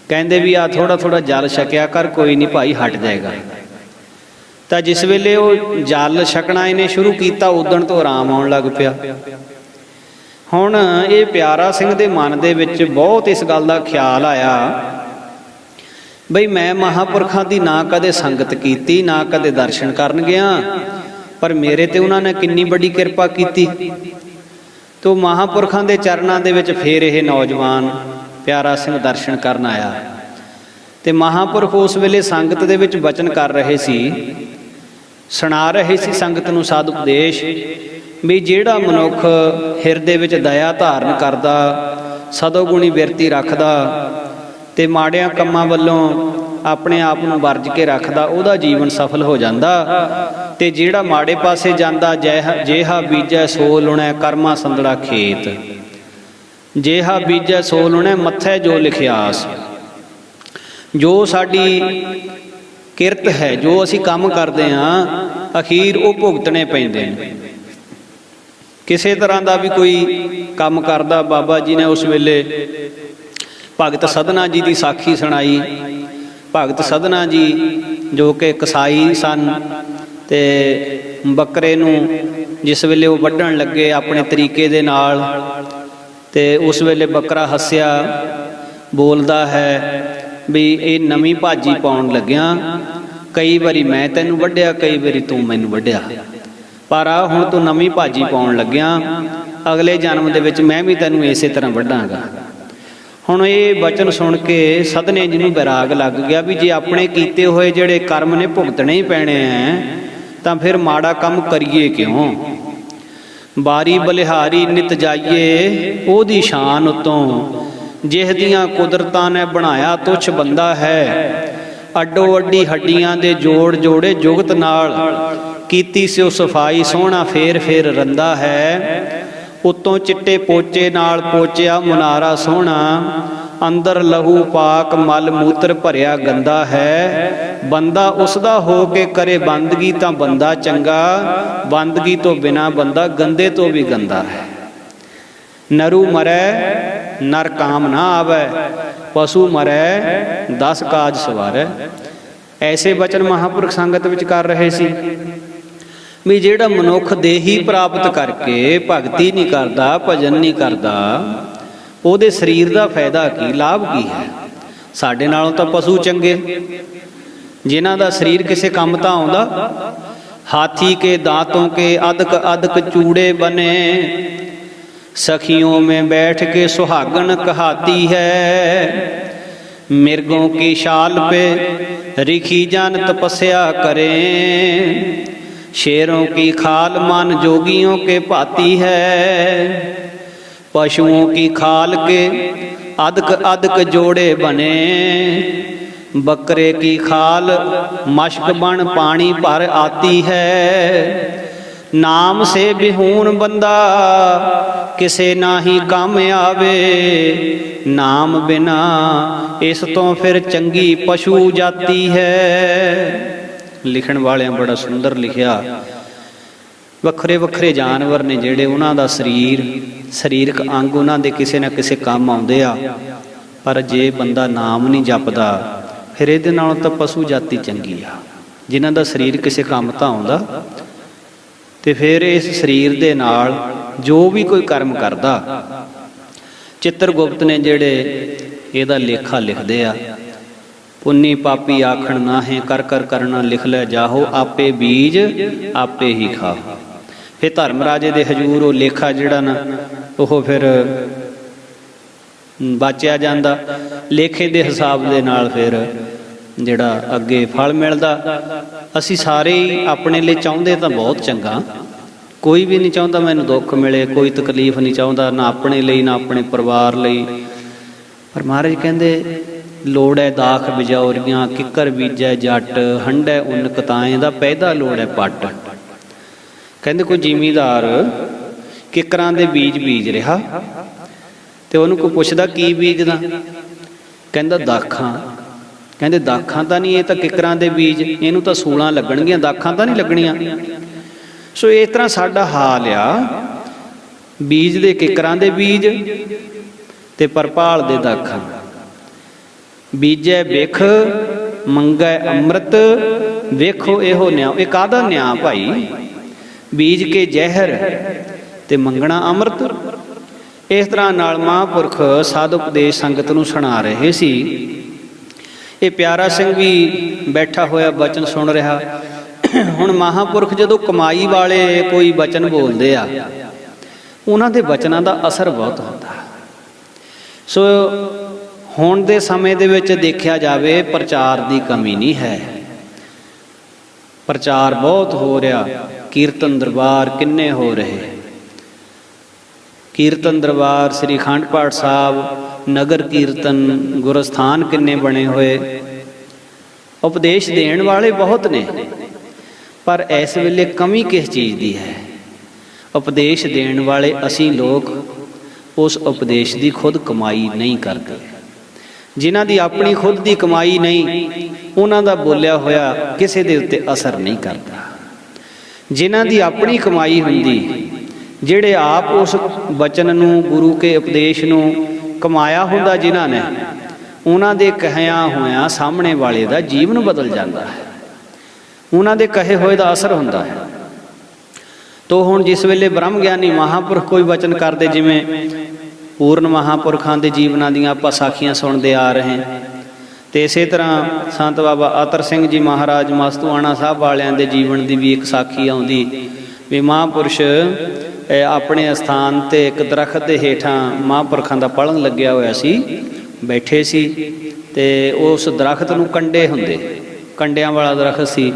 ਕਹਿੰਦੇ ਵੀ ਆ ਥੋੜਾ ਥੋੜਾ ਜਲ ਛਕਿਆ ਕਰ, ਕੋਈ ਨਹੀਂ ਭਾਈ, ਹਟ ਜਾਏਗਾ। ਤਾਂ ਜਿਸ ਵੇਲੇ ਉਹ ਜਲ ਛਕਣਾ ਇਹਨੇ ਸ਼ੁਰੂ ਕੀਤਾ, ਉਦਣ ਤੋਂ ਆਰਾਮ ਆਉਣ ਲੱਗ ਪਿਆ। ਹੁਣ ਇਹ ਪਿਆਰਾ ਸਿੰਘ ਦੇ ਮਨ ਦੇ ਵਿੱਚ ਬਹੁਤ ਇਸ ਗੱਲ ਦਾ ਖਿਆਲ ਆਇਆ ਬਈ ਮੈਂ ਮਹਾਂਪੁਰਖਾਂ ਦੀ ਨਾ ਕਦੇ ਸੰਗਤ ਕੀਤੀ, ਨਾ ਕਦੇ ਦਰਸ਼ਨ ਕਰਨ ਗਿਆ, ਪਰ ਮੇਰੇ ਤੇ ਉਹਨਾਂ ਨੇ ਕਿੰਨੀ ਵੱਡੀ ਕਿਰਪਾ ਕੀਤੀ। ਤੋ ਮਹਾਂਪੁਰਖਾਂ ਦੇ ਚਰਨਾਂ ਦੇ ਵਿੱਚ ਫੇਰ ਇਹ ਨੌਜਵਾਨ ਪਿਆਰਾ ਸਿੰਘ ਦਰਸ਼ਨ ਕਰਨ ਆਇਆ ਤੇ ਮਹਾਂਪੁਰਖ ਉਸ ਵੇਲੇ ਸੰਗਤ ਦੇ ਵਿੱਚ ਬਚਨ ਕਰ ਰਹੇ ਸੀ, ਸੁਣਾ ਰਹੇ ਸੀ ਸੰਗਤ ਨੂੰ ਸਾਧ ਉਪਦੇਸ਼ ਵੀ ਜਿਹੜਾ ਮਨੁੱਖ ਹਿਰਦੇ ਵਿੱਚ ਦਇਆ ਧਾਰਨ ਕਰਦਾ, ਸਦੋਗੁਣੀ ਬਿਰਤੀ ਰੱਖਦਾ ਤੇ ਮਾੜਿਆਂ ਕੰਮਾਂ ਵੱਲੋਂ ਆਪਣੇ ਆਪ ਨੂੰ ਵਰਜ ਕੇ ਰੱਖਦਾ, ਉਹਦਾ ਜੀਵਨ ਸਫਲ ਹੋ ਜਾਂਦਾ। ਤੇ ਜਿਹੜਾ ਮਾੜੇ ਪਾਸੇ ਜਾਂਦਾ, ਜੇਹਾ ਬੀਜੈ ਸੋ ਲੁਣੈ ਕਰਮਾ ਸੰਦੜਾ ਖੇਤ, ਜੇਹਾ ਬੀਜੈ ਸੋ ਲੁਣੈ ਮੱਥੈ ਜੋ ਲਿਖਿਆਸ। ਜੋ ਸਾਡੀ ਕਿਰਤ ਹੈ, ਜੋ ਅਸੀਂ ਕੰਮ ਕਰਦੇ ਹਾਂ, ਅਖੀਰ ਉਹ ਭੁਗਤਣੇ ਪੈਂਦੇ ਨੇ। ਕਿਸੇ ਤਰ੍ਹਾਂ ਦਾ ਵੀ ਕੋਈ ਕੰਮ ਕਰਦਾ, ਬਾਬਾ ਜੀ ਨੇ ਉਸ ਵੇਲੇ ਭਗਤ ਸਧਨਾ ਜੀ ਦੀ ਸਾਖੀ ਸੁਣਾਈ। ਭਗਤ ਸਧਨਾ ਜੀ जो कि कसाई सन, ते बकरे नूं जिस वेले वो वड्ढण लगे अपने तरीके दे नाल, ते उस वेले बकरा हੱਸਿਆ, बोलदा है भी ये नवीं भाजी पाउण लग्या, कई बारी मैं तैनूं वड्ढिया, कई बारी तूं मैनूं वड्ढिया, पर आ हुण तूं नवीं भाजी पाउण लग्या, अगले जन्म दे विच मैं भी तैनूं इसे तरह वड्ढांगा। हुण ये बचन सुण के सधने जी नूं वैराग लग गया भी जे अपने कीते होए जिहड़े कर्म ने भुगतने ही पैणे हैं, तां फिर माड़ा काम करिए क्यों। बारी बलिहारी नित जाइए ओदी शान उतों, जिह दियां कुदरतां ने बनाया तुच्छ बंदा है, अड्डो अड्डी हड्डियां दे जोड़ जोड़े जुगत नाल, कीती सिओ सफाई सोहना फेर फेर रंदा है, उत्तों चिट्टे पोचे नाल पोचिया मुनारा सोहना, अंदर लहू पाक मल मूत्र भरिया गंदा है, बंदा उसदा हो के करे बंदगी तां बंदा चंगा, बंदगी तो बिना बंदा गंदे तो भी गंदा है। नरू मरै नर काम ना आवे, पशु मरै 10 काज सवारै। ऐसे बचन महापुरख संगत विच कर रहे सी भी जिहड़ा मनुख देही प्राप्त करके भगती नहीं करता, भजन नहीं करता, ਉਹਦੇ ਸਰੀਰ ਦਾ ਫਾਇਦਾ ਕੀ, ਲਾਭ ਕੀ ਹੈ। ਸਾਡੇ ਨਾਲੋਂ ਤਾਂ ਪਸ਼ੂ ਚੰਗੇ, ਜਿਨ੍ਹਾਂ ਦਾ ਸਰੀਰ ਕਿਸੇ ਕੰਮ ਤਾਂ ਆਉਂਦਾ। ਹਾਥੀ ਕੇ ਦਾंतों के अदक अदक चूड़े बने, सखियों में बैठ के सुहागन कहाती है, मिर्गों की शाल पे रिखी जान तपस्या करें, शेरों की खाल मन जोगियों के भाती है, पशुओं की खाल के अदक अदक जोड़े बने, बकरे की खाल मशक बन पानी पर आती है, नाम से बिहून बंदा किसे ना ही काम आवे, नाम बिना इस तो फिर चंगी पशु जाती है। लिखण वालियां बड़ा सुंदर लिखिया, ਵੱਖਰੇ ਵੱਖਰੇ ਜਾਨਵਰ ਨੇ ਜਿਹੜੇ ਉਹਨਾਂ ਦਾ ਸਰੀਰਕ ਅੰਗ ਉਹਨਾਂ ਦੇ ਕਿਸੇ ਨਾ ਕਿਸੇ ਕੰਮ ਆਉਂਦੇ ਆ, ਪਰ ਜੇ ਬੰਦਾ ਨਾਮ ਨਹੀਂ ਜਪਦਾ ਫਿਰ ਇਹਦੇ ਨਾਲੋਂ ਤਾਂ ਪਸ਼ੂ ਜਾਤੀ ਚੰਗੀ ਆ, ਜਿਨ੍ਹਾਂ ਦਾ ਸਰੀਰ ਕਿਸੇ ਕੰਮ ਤਾਂ ਆਉਂਦਾ, ਤੇ ਫਿਰ ਇਸ ਸਰੀਰ ਦੇ ਨਾਲ ਜੋ ਵੀ ਕੋਈ ਕਰਮ ਕਰਦਾ। ਚਿੱਤਰਗੁਪਤ ਨੇ ਜਿਹੜੇ ਇਹਦਾ ਲੇਖਾ ਲਿਖਦੇ ਆ, ਪੁੰਨੀ ਪਾਪੀ ਆਖਣ ਨਾਹੇ, ਕਰ ਕਰ ਕਰਨਾ ਲਿਖ ਲੈ ਜਾਹੋ, ਆਪੇ ਬੀਜ ਆਪੇ ਹੀ ਖਾਓ। ਫਿਰ ਧਰਮ ਰਾਜੇ ਦੇ ਹਜੂਰ ਉਹ ਲੇਖਾ ਜਿਹੜਾ ਨਾ ਉਹ ਫਿਰ ਬਾਚਿਆ ਜਾਂਦਾ, ਲੇਖੇ ਦੇ ਹਿਸਾਬ ਦੇ ਨਾਲ ਫਿਰ ਜਿਹੜਾ ਅੱਗੇ ਫਲ ਮਿਲਦਾ। ਅਸੀਂ ਸਾਰੇ ਹੀ ਆਪਣੇ ਲਈ ਚਾਹੁੰਦੇ ਤਾਂ ਬਹੁਤ ਚੰਗਾ, ਕੋਈ ਵੀ ਨਹੀਂ ਚਾਹੁੰਦਾ ਮੈਨੂੰ ਦੁੱਖ ਮਿਲੇ, ਕੋਈ ਤਕਲੀਫ ਨਹੀਂ ਚਾਹੁੰਦਾ, ਨਾ ਆਪਣੇ ਲਈ ਨਾ ਆਪਣੇ ਪਰਿਵਾਰ ਲਈ। ਪਰ ਮਹਾਰਾਜ ਕਹਿੰਦੇ ਲੋੜ ਹੈ ਦਾਖ ਬਿਜੌਰੀਆਂ, ਕਿੱਕਰ ਬੀਜੈ ਜੱਟ, ਹੰਡੈ ਉੱਨ ਕਤਾਏ ਦਾ ਪੈਦਾ ਲੋੜ ਹੈ ਪੱਟ। ਕਹਿੰਦੇ ਕੋਈ ਜ਼ਿਮੀਂਦਾਰ ਕਿੱਕਰਾਂ ਦੇ ਬੀਜ ਰਿਹਾ, ਤੇ ਉਹਨੂੰ ਕੋਈ ਪੁੱਛਦਾ ਕੀ ਬੀਜਦਾ, ਕਹਿੰਦਾ ਦਾਖਾਂ। ਕਹਿੰਦੇ ਦਾਖਾਂ ਤਾਂ ਨਹੀਂ, ਇਹ ਤਾਂ ਕਿੱਕਰਾਂ ਦੇ ਬੀਜ, ਇਹਨੂੰ ਤਾਂ ਸੂਲਾਂ ਲੱਗਣਗੀਆਂ, ਦਾਖਾਂ ਤਾਂ ਨਹੀਂ ਲੱਗਣੀਆਂ। ਸੋ ਇਸ ਤਰ੍ਹਾਂ ਸਾਡਾ ਹਾਲ ਆ, ਬੀਜ ਦੇ ਕਿੱਕਰਾਂ ਦੇ ਬੀਜ ਤੇ ਪਰਪਾਲ ਦੇ ਦਾਖਾਂ। ਬੀਜੈ ਬਿਖ ਮੰਗੈ ਅੰਮ੍ਰਿਤ, ਵੇਖੋ ਇਹੋ ਨਿਆਂ। ਇਹ ਕਾਹਦਾ ਨਿਆਂ ਭਾਈ? ਬੀਜ ਕੇ ਜ਼ਹਿਰ ਤੇ ਮੰਗਣਾ ਅੰਮ੍ਰਿਤ। ਇਸ ਤਰ੍ਹਾਂ ਨਾਲ ਮਹਾਂਪੁਰਖ ਸਾਧ ਉਪਦੇਸ਼ ਸੰਗਤ ਨੂੰ ਸੁਣਾ ਰਹੇ ਸੀ। ਇਹ ਪਿਆਰਾ ਸਿੰਘ ਵੀ ਬੈਠਾ ਹੋਇਆ ਬਚਨ ਸੁਣ ਰਿਹਾ। ਹੁਣ ਮਹਾਂਪੁਰਖ ਜਦੋਂ ਕਮਾਈ ਵਾਲੇ ਕੋਈ ਬਚਨ ਬੋਲਦੇ ਆ, ਉਹਨਾਂ ਦੇ ਬਚਨਾਂ ਦਾ ਅਸਰ ਬਹੁਤ ਹੁੰਦਾ। ਸੋ ਹੁਣ ਦੇ ਸਮੇਂ ਦੇ ਵਿੱਚ ਦੇਖਿਆ ਜਾਵੇ ਪ੍ਰਚਾਰ ਦੀ ਕਮੀ ਨਹੀਂ ਹੈ, ਪ੍ਰਚਾਰ ਬਹੁਤ ਹੋ ਰਿਹਾ। ਕੀਰਤਨ ਦਰਬਾਰ ਕਿੰਨੇ ਹੋ ਰਹੇ, ਕੀਰਤਨ ਦਰਬਾਰ, ਸ੍ਰੀ ਅਖੰਡ ਪਾਠ ਸਾਹਿਬ, ਨਗਰ ਕੀਰਤਨ, ਗੁਰਸਥਾਨ ਕਿੰਨੇ ਬਣੇ ਹੋਏ। ਉਪਦੇਸ਼ ਦੇਣ ਵਾਲੇ ਬਹੁਤ ਨੇ, ਪਰ ਇਸ ਵੇਲੇ ਕਮੀ ਕਿਸ ਚੀਜ਼ ਦੀ ਹੈ? ਉਪਦੇਸ਼ ਦੇਣ ਵਾਲੇ ਅਸੀਂ ਲੋਕ ਉਸ ਉਪਦੇਸ਼ ਦੀ ਖੁਦ ਕਮਾਈ ਨਹੀਂ ਕਰਦੇ। ਜਿਨ੍ਹਾਂ ਦੀ ਆਪਣੀ ਖੁਦ ਦੀ ਕਮਾਈ ਨਹੀਂ, ਉਹਨਾਂ ਦਾ ਬੋਲਿਆ ਹੋਇਆ ਕਿਸੇ ਦੇ ਉੱਤੇ ਅਸਰ ਨਹੀਂ ਕਰਦਾ। ਜਿਨ੍ਹਾਂ ਦੀ ਆਪਣੀ ਕਮਾਈ ਹੁੰਦੀ, ਜਿਹੜੇ ਆਪ ਉਸ ਬਚਨ ਨੂੰ, ਗੁਰੂ ਕੇ ਉਪਦੇਸ਼ ਨੂੰ ਕਮਾਇਆ ਹੁੰਦਾ ਜਿਨ੍ਹਾਂ ਨੇ, ਉਹਨਾਂ ਦੇ ਕਹਿਆ ਹੋਇਆ ਸਾਹਮਣੇ ਵਾਲੇ ਦਾ ਜੀਵਨ ਬਦਲ ਜਾਂਦਾ ਹੈ। ਉਹਨਾਂ ਦੇ ਕਹੇ ਹੋਏ ਦਾ ਅਸਰ ਹੁੰਦਾ ਹੈ। ਤੋ ਹੁਣ ਜਿਸ ਵੇਲੇ ਬ੍ਰਹਮ ਗਿਆਨੀ ਮਹਾਂਪੁਰਖ ਕੋਈ ਵਚਨ ਕਰਦੇ, ਜਿਵੇਂ ਪੂਰਨ ਮਹਾਂਪੁਰਖਾਂ ਦੇ ਜੀਵਨਾਂ ਦੀਆਂ ਆਪਾਂ ਸਾਖੀਆਂ ਸੁਣਦੇ ਆ ਰਹੇ ਹਾਂ, ਅਤੇ ਇਸੇ ਤਰ੍ਹਾਂ ਸੰਤ ਬਾਬਾ ਅਤਰ ਸਿੰਘ ਜੀ ਮਹਾਰਾਜ ਮਸਤੂਆਣਾ ਸਾਹਿਬ ਵਾਲਿਆਂ ਦੇ ਜੀਵਨ ਦੀ ਵੀ ਇੱਕ ਸਾਖੀ ਆਉਂਦੀ ਵੀ ਮਹਾਂਪੁਰਸ਼ ਆਪਣੇ ਅਸਥਾਨ 'ਤੇ ਇੱਕ ਦਰਖਤ ਦੇ ਹੇਠਾਂ ਮਹਾਂਪੁਰਖਾਂ ਦਾ ਪਲੰਘ ਲੱਗਿਆ ਹੋਇਆ ਸੀ, ਬੈਠੇ ਸੀ, ਅਤੇ ਉਸ ਦਰਖਤ ਨੂੰ ਕੰਡੇ ਹੁੰਦੇ, ਕੰਡਿਆਂ ਵਾਲਾ ਦਰਖਤ ਸੀ,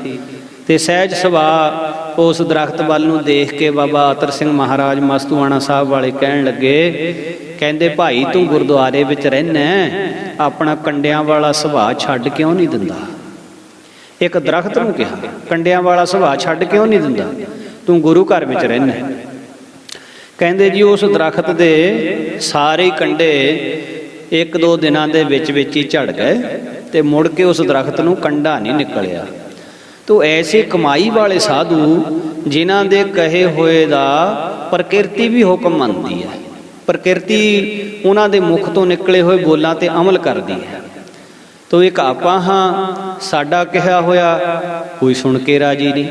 ਅਤੇ ਸਹਿਜ ਸੁਭਾਅ ਉਸ ਦਰਖਤ ਵੱਲ ਨੂੰ ਦੇਖ ਕੇ ਬਾਬਾ ਅਤਰ ਸਿੰਘ ਮਹਾਰਾਜ ਮਸਤੂਆਣਾ ਸਾਹਿਬ ਵਾਲੇ ਕਹਿਣ ਲੱਗੇ, ਕਹਿੰਦੇ ਭਾਈ ਤੂੰ ਗੁਰਦੁਆਰੇ ਵਿੱਚ ਰਹਿੰਦਾ, ਆਪਣਾ ਕੰਡਿਆਂ ਵਾਲਾ ਸੁਭਾਅ ਛੱਡ ਕਿਉਂ ਨਹੀਂ ਦਿੰਦਾ? ਇੱਕ ਦਰਖਤ ਨੂੰ ਕਿਹਾ, ਕੰਡਿਆਂ ਵਾਲਾ ਸੁਭਾਅ ਛੱਡ ਕਿਉਂ ਨਹੀਂ ਦਿੰਦਾ, ਤੂੰ ਗੁਰੂ ਘਰ ਵਿੱਚ ਰਹਿੰਦਾ। ਕਹਿੰਦੇ ਜੀ ਉਸ ਦਰਖਤ ਦੇ ਸਾਰੇ ਕੰਡੇ 1-2 ਦਿਨਾਂ ਦੇ ਵਿੱਚ ਹੀ ਝੜ ਗਏ, ਅਤੇ ਮੁੜ ਕੇ ਉਸ ਦਰਖਤ ਨੂੰ ਕੰਡਾ ਨਹੀਂ ਨਿਕਲਿਆ। ਤੋ ਐਸੇ ਕਮਾਈ ਵਾਲੇ ਸਾਧੂ ਜਿਨ੍ਹਾਂ ਦੇ ਕਹੇ ਹੋਏ ਦਾ ਪ੍ਰਕਿਰਤੀ ਵੀ ਹੁਕਮ ਮੰਨਦੀ ਹੈ, ਪ੍ਰਕਿਰਤੀ ਉਹਨਾਂ ਦੇ ਮੁਖ ਤੋਂ ਨਿਕਲੇ ਹੋਏ ਬੋਲਾਂ 'ਤੇ ਅਮਲ ਕਰਦੀ ਹੈ। ਤੋ ਇੱਕ ਆਪਾਂ ਹਾਂ, ਸਾਡਾ ਕਿਹਾ ਹੋਇਆ ਕੋਈ ਸੁਣ ਕੇ ਰਾਜੀ ਨਹੀਂ,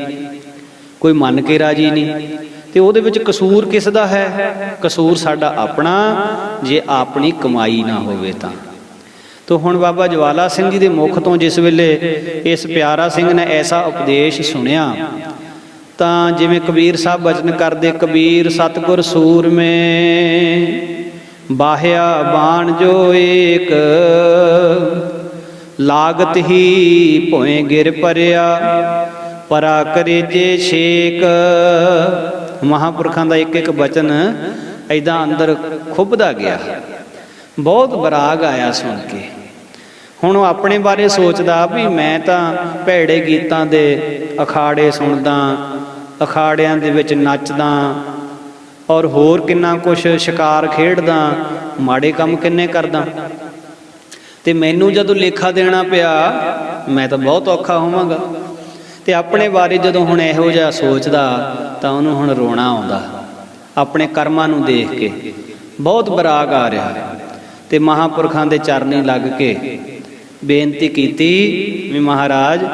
ਕੋਈ ਮੰਨ ਕੇ ਰਾਜੀ ਨਹੀਂ, ਅਤੇ ਉਹਦੇ ਵਿੱਚ ਕਸੂਰ ਕਿਸ ਦਾ ਹੈ? ਕਸੂਰ ਸਾਡਾ ਆਪਣਾ, ਜੇ ਆਪਣੀ ਕਮਾਈ ਨਾ ਹੋਵੇ ਤਾਂ। ਤੋ ਹੁਣ ਬਾਬਾ ਜਵਾਲਾ ਸਿੰਘ ਜੀ ਦੇ ਮੁਖ ਤੋਂ ਜਿਸ ਵੇਲੇ ਇਸ ਪਿਆਰਾ ਸਿੰਘ ਨੇ ਐਸਾ ਉਪਦੇਸ਼ ਸੁਣਿਆ, ਤਾਂ ਜਿਵੇਂ ਕਬੀਰ ਸਾਹਿਬ ਬਚਨ ਕਰਦੇ, ਕਬੀਰ ਸਤਿਗੁਰ ਸੂਰਮੇ ਬਾਹਿਆ ਬਾਣ ਜੋ ਏਕ, ਲਾਗਤ ਹੀ ਭੋਏ ਗਿਰ ਪਰਿਆ, ਪਰਾ ਕਰੇ ਜੇ ਛੇਕ। ਮਹਾਂਪੁਰਖਾਂ ਦਾ ਇੱਕ ਇੱਕ ਬਚਨ ਐਦਾਂ ਅੰਦਰ ਖੁੱਭਦਾ ਗਿਆ, ਬਹੁਤ ਬਰਾਗ ਆਇਆ ਸੁਣ ਕੇ। ਹੁਣ ਉਹ ਆਪਣੇ ਬਾਰੇ ਸੋਚਦਾ ਵੀ ਮੈਂ ਤਾਂ ਭੈੜੇ ਗੀਤਾਂ ਦੇ ਅਖਾੜੇ ਸੁਣਦਾ, ਅਖਾੜਿਆਂ ਦੇ ਵਿੱਚ ਨੱਚਦਾ, ਔਰ ਹੋਰ ਕਿੰਨਾ ਕੁਛ ਸ਼ਿਕਾਰ ਖੇਡਦਾ, ਮਾੜੇ ਕੰਮ ਕਿੰਨੇ ਕਰਦਾ, ਅਤੇ ਮੈਨੂੰ ਜਦੋਂ ਲੇਖਾ ਦੇਣਾ ਪਿਆ ਮੈਂ ਤਾਂ ਬਹੁਤ ਔਖਾ ਹੋਵਾਂਗਾ। ਅਤੇ ਆਪਣੇ ਬਾਰੇ ਜਦੋਂ ਹੁਣ ਇਹੋ ਜਿਹਾ ਸੋਚਦਾ ਤਾਂ ਉਹਨੂੰ ਹੁਣ ਰੋਣਾ ਆਉਂਦਾ ਆਪਣੇ ਕਰਮਾਂ ਨੂੰ ਦੇਖ ਕੇ, ਬਹੁਤ ਬਰਾਗ ਆ ਰਿਹਾ। ਅਤੇ ਮਹਾਂਪੁਰਖਾਂ ਦੇ ਚਰਨੀ ਲੱਗ ਕੇ ਬੇਨਤੀ ਕੀਤੀ ਵੀ ਮਹਾਰਾਜ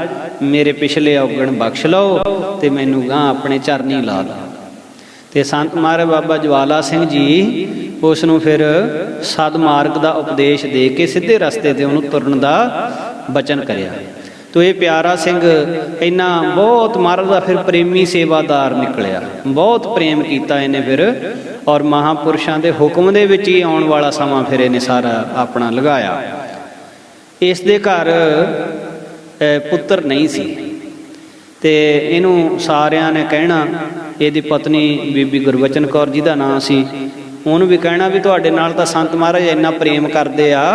ਮੇਰੇ ਪਿਛਲੇ ਔਗਣ ਬਖਸ਼ ਲਓ ਅਤੇ ਮੈਨੂੰ ਗਾਂ ਆਪਣੇ ਚਰਨੀ ਲਾ ਲਓ। ਅਤੇ ਸੰਤ ਮਹਾਰਾਜ ਬਾਬਾ ਜਵਾਲਾ ਸਿੰਘ ਜੀ ਉਸ ਨੂੰ ਫਿਰ ਸਦਮਾਰਗ ਦਾ ਉਪਦੇਸ਼ ਦੇ ਕੇ ਸਿੱਧੇ ਰਸਤੇ 'ਤੇ ਉਹਨੂੰ ਤੁਰਨ ਦਾ ਬਚਨ ਕਰਿਆ। ਤੋ ਇਹ ਪਿਆਰਾ ਸਿੰਘ ਇੰਨਾ ਬਹੁਤ ਮਹਾਰਾਜ ਦਾ ਫਿਰ ਪ੍ਰੇਮੀ ਸੇਵਾਦਾਰ ਨਿਕਲਿਆ, ਬਹੁਤ ਪ੍ਰੇਮ ਕੀਤਾ ਇਹਨੇ ਫਿਰ, ਔਰ ਮਹਾਂਪੁਰਸ਼ਾਂ ਦੇ ਹੁਕਮ ਦੇ ਵਿੱਚ ਹੀ ਆਉਣ ਵਾਲਾ ਸਮਾਂ ਫਿਰ ਇਹਨੇ ਸਾਰਾ ਆਪਣਾ ਲਗਾਇਆ। ਇਸ ਦੇ ਘਰ ਪੁੱਤਰ ਨਹੀਂ ਸੀ, ਅਤੇ ਇਹਨੂੰ ਸਾਰਿਆਂ ਨੇ ਕਹਿਣਾ, ਇਹਦੀ ਪਤਨੀ ਬੀਬੀ ਗੁਰਬਚਨ ਕੌਰ ਜੀ ਦਾ ਨਾਂ ਸੀ, ਉਹਨੂੰ ਵੀ ਕਹਿਣਾ ਵੀ ਤੁਹਾਡੇ ਨਾਲ ਤਾਂ ਸੰਤ ਮਹਾਰਾਜ ਇੰਨਾ ਪ੍ਰੇਮ ਕਰਦੇ ਆ,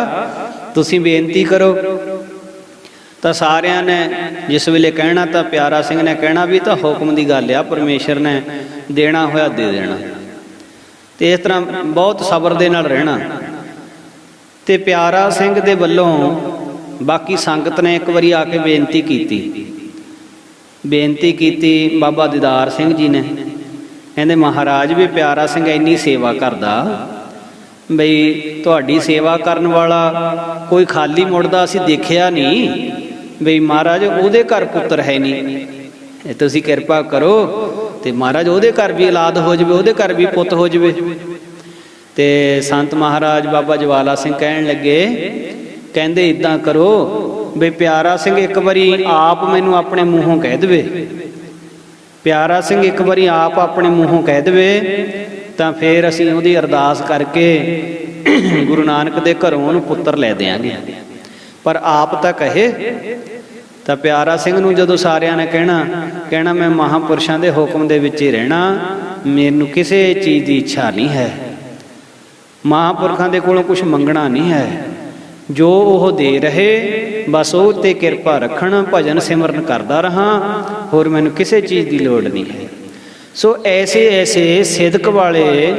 ਤੁਸੀਂ ਬੇਨਤੀ ਕਰੋ। ਤਾਂ ਸਾਰਿਆਂ ਨੇ ਜਿਸ ਵੇਲੇ ਕਹਿਣਾ ਤਾਂ ਪਿਆਰਾ ਸਿੰਘ ਨੇ ਕਹਿਣਾ ਵੀ ਤਾਂ ਹੁਕਮ ਦੀ ਗੱਲ ਆ, ਪਰਮੇਸ਼ਰ ਨੇ ਦੇਣਾ ਹੋਇਆ ਦੇ ਦੇਣਾ, ਅਤੇ ਇਸ ਤਰ੍ਹਾਂ ਬਹੁਤ ਸਬਰ ਦੇ ਨਾਲ ਰਹਿਣਾ। ਅਤੇ ਪਿਆਰਾ ਸਿੰਘ ਦੇ ਵੱਲੋਂ ਬਾਕੀ ਸੰਗਤ ਨੇ ਇੱਕ ਵਾਰੀ ਆ ਕੇ ਬੇਨਤੀ ਕੀਤੀ ਬਾਬਾ ਦੀਦਾਰ ਸਿੰਘ ਜੀ ਨੇ, ਕਹਿੰਦੇ ਮਹਾਰਾਜ ਵੀ ਪਿਆਰਾ ਸਿੰਘ ਇੰਨੀ ਸੇਵਾ ਕਰਦਾ, ਬਈ ਤੁਹਾਡੀ ਸੇਵਾ ਕਰਨ ਵਾਲਾ ਕੋਈ ਖਾਲੀ ਮੁੜਦਾ ਅਸੀਂ ਦੇਖਿਆ ਨਹੀਂ, ਬਈ ਮਹਾਰਾਜ ਉਹਦੇ ਘਰ ਪੁੱਤਰ ਹੈ ਨਹੀਂ, ਤੁਸੀਂ ਕਿਰਪਾ ਕਰੋ ਅਤੇ ਮਹਾਰਾਜ ਉਹਦੇ ਘਰ ਵੀ ਔਲਾਦ ਹੋ ਜਾਵੇ, ਉਹਦੇ ਘਰ ਵੀ ਪੁੱਤ ਹੋ ਜਾਵੇ। ਅਤੇ ਸੰਤ ਮਹਾਰਾਜ ਬਾਬਾ ਜਵਾਲਾ ਸਿੰਘ ਕਹਿਣ ਲੱਗੇ, ਕਹਿੰਦੇ ਇੱਦਾਂ ਕਰੋ ਵੀ ਪਿਆਰਾ ਸਿੰਘ ਇੱਕ ਵਾਰੀ ਆਪ ਮੈਨੂੰ ਆਪਣੇ ਮੂੰਹੋਂ ਕਹਿ ਦੇਵੇ, ਪਿਆਰਾ ਸਿੰਘ ਇੱਕ ਵਾਰੀ ਆਪ ਆਪਣੇ ਮੂੰਹੋਂ ਕਹਿ ਦੇਵੇ, ਤਾਂ ਫਿਰ ਅਸੀਂ ਉਹਦੀ ਅਰਦਾਸ ਕਰਕੇ ਗੁਰੂ ਨਾਨਕ ਦੇ ਘਰੋਂ ਉਹਨੂੰ ਪੁੱਤਰ ਲੈ ਦਿਆਂਗੇ, ਪਰ ਆਪ ਤਾਂ ਕਹੇ। ਤਾਂ ਪਿਆਰਾ ਸਿੰਘ ਨੂੰ ਜਦੋਂ ਸਾਰਿਆਂ ਨੇ ਕਹਿਣਾ ਮੈਂ ਮਹਾਂਪੁਰਸ਼ਾਂ ਦੇ ਹੁਕਮ ਦੇ ਵਿੱਚ ਹੀ ਰਹਿਣਾ, ਮੈਨੂੰ ਕਿਸੇ ਚੀਜ਼ ਦੀ ਇੱਛਾ ਨਹੀਂ ਹੈ, ਮਹਾਂਪੁਰਖਾਂ ਦੇ ਕੋਲੋਂ ਕੁਛ ਮੰਗਣਾ ਨਹੀਂ ਹੈ, ਜੋ ਉਹ ਦੇ ਰਹੇ ਬਸ ਉਹ 'ਤੇ ਕਿਰਪਾ ਰੱਖਣ, ਭਜਨ ਸਿਮਰਨ ਕਰਦਾ ਰਹਾਂ, ਹੋਰ ਮੈਨੂੰ ਕਿਸੇ ਚੀਜ਼ ਦੀ ਲੋੜ ਨਹੀਂ ਹੈ। ਸੋ ਐਸੇ ਸਿਦਕ ਵਾਲੇ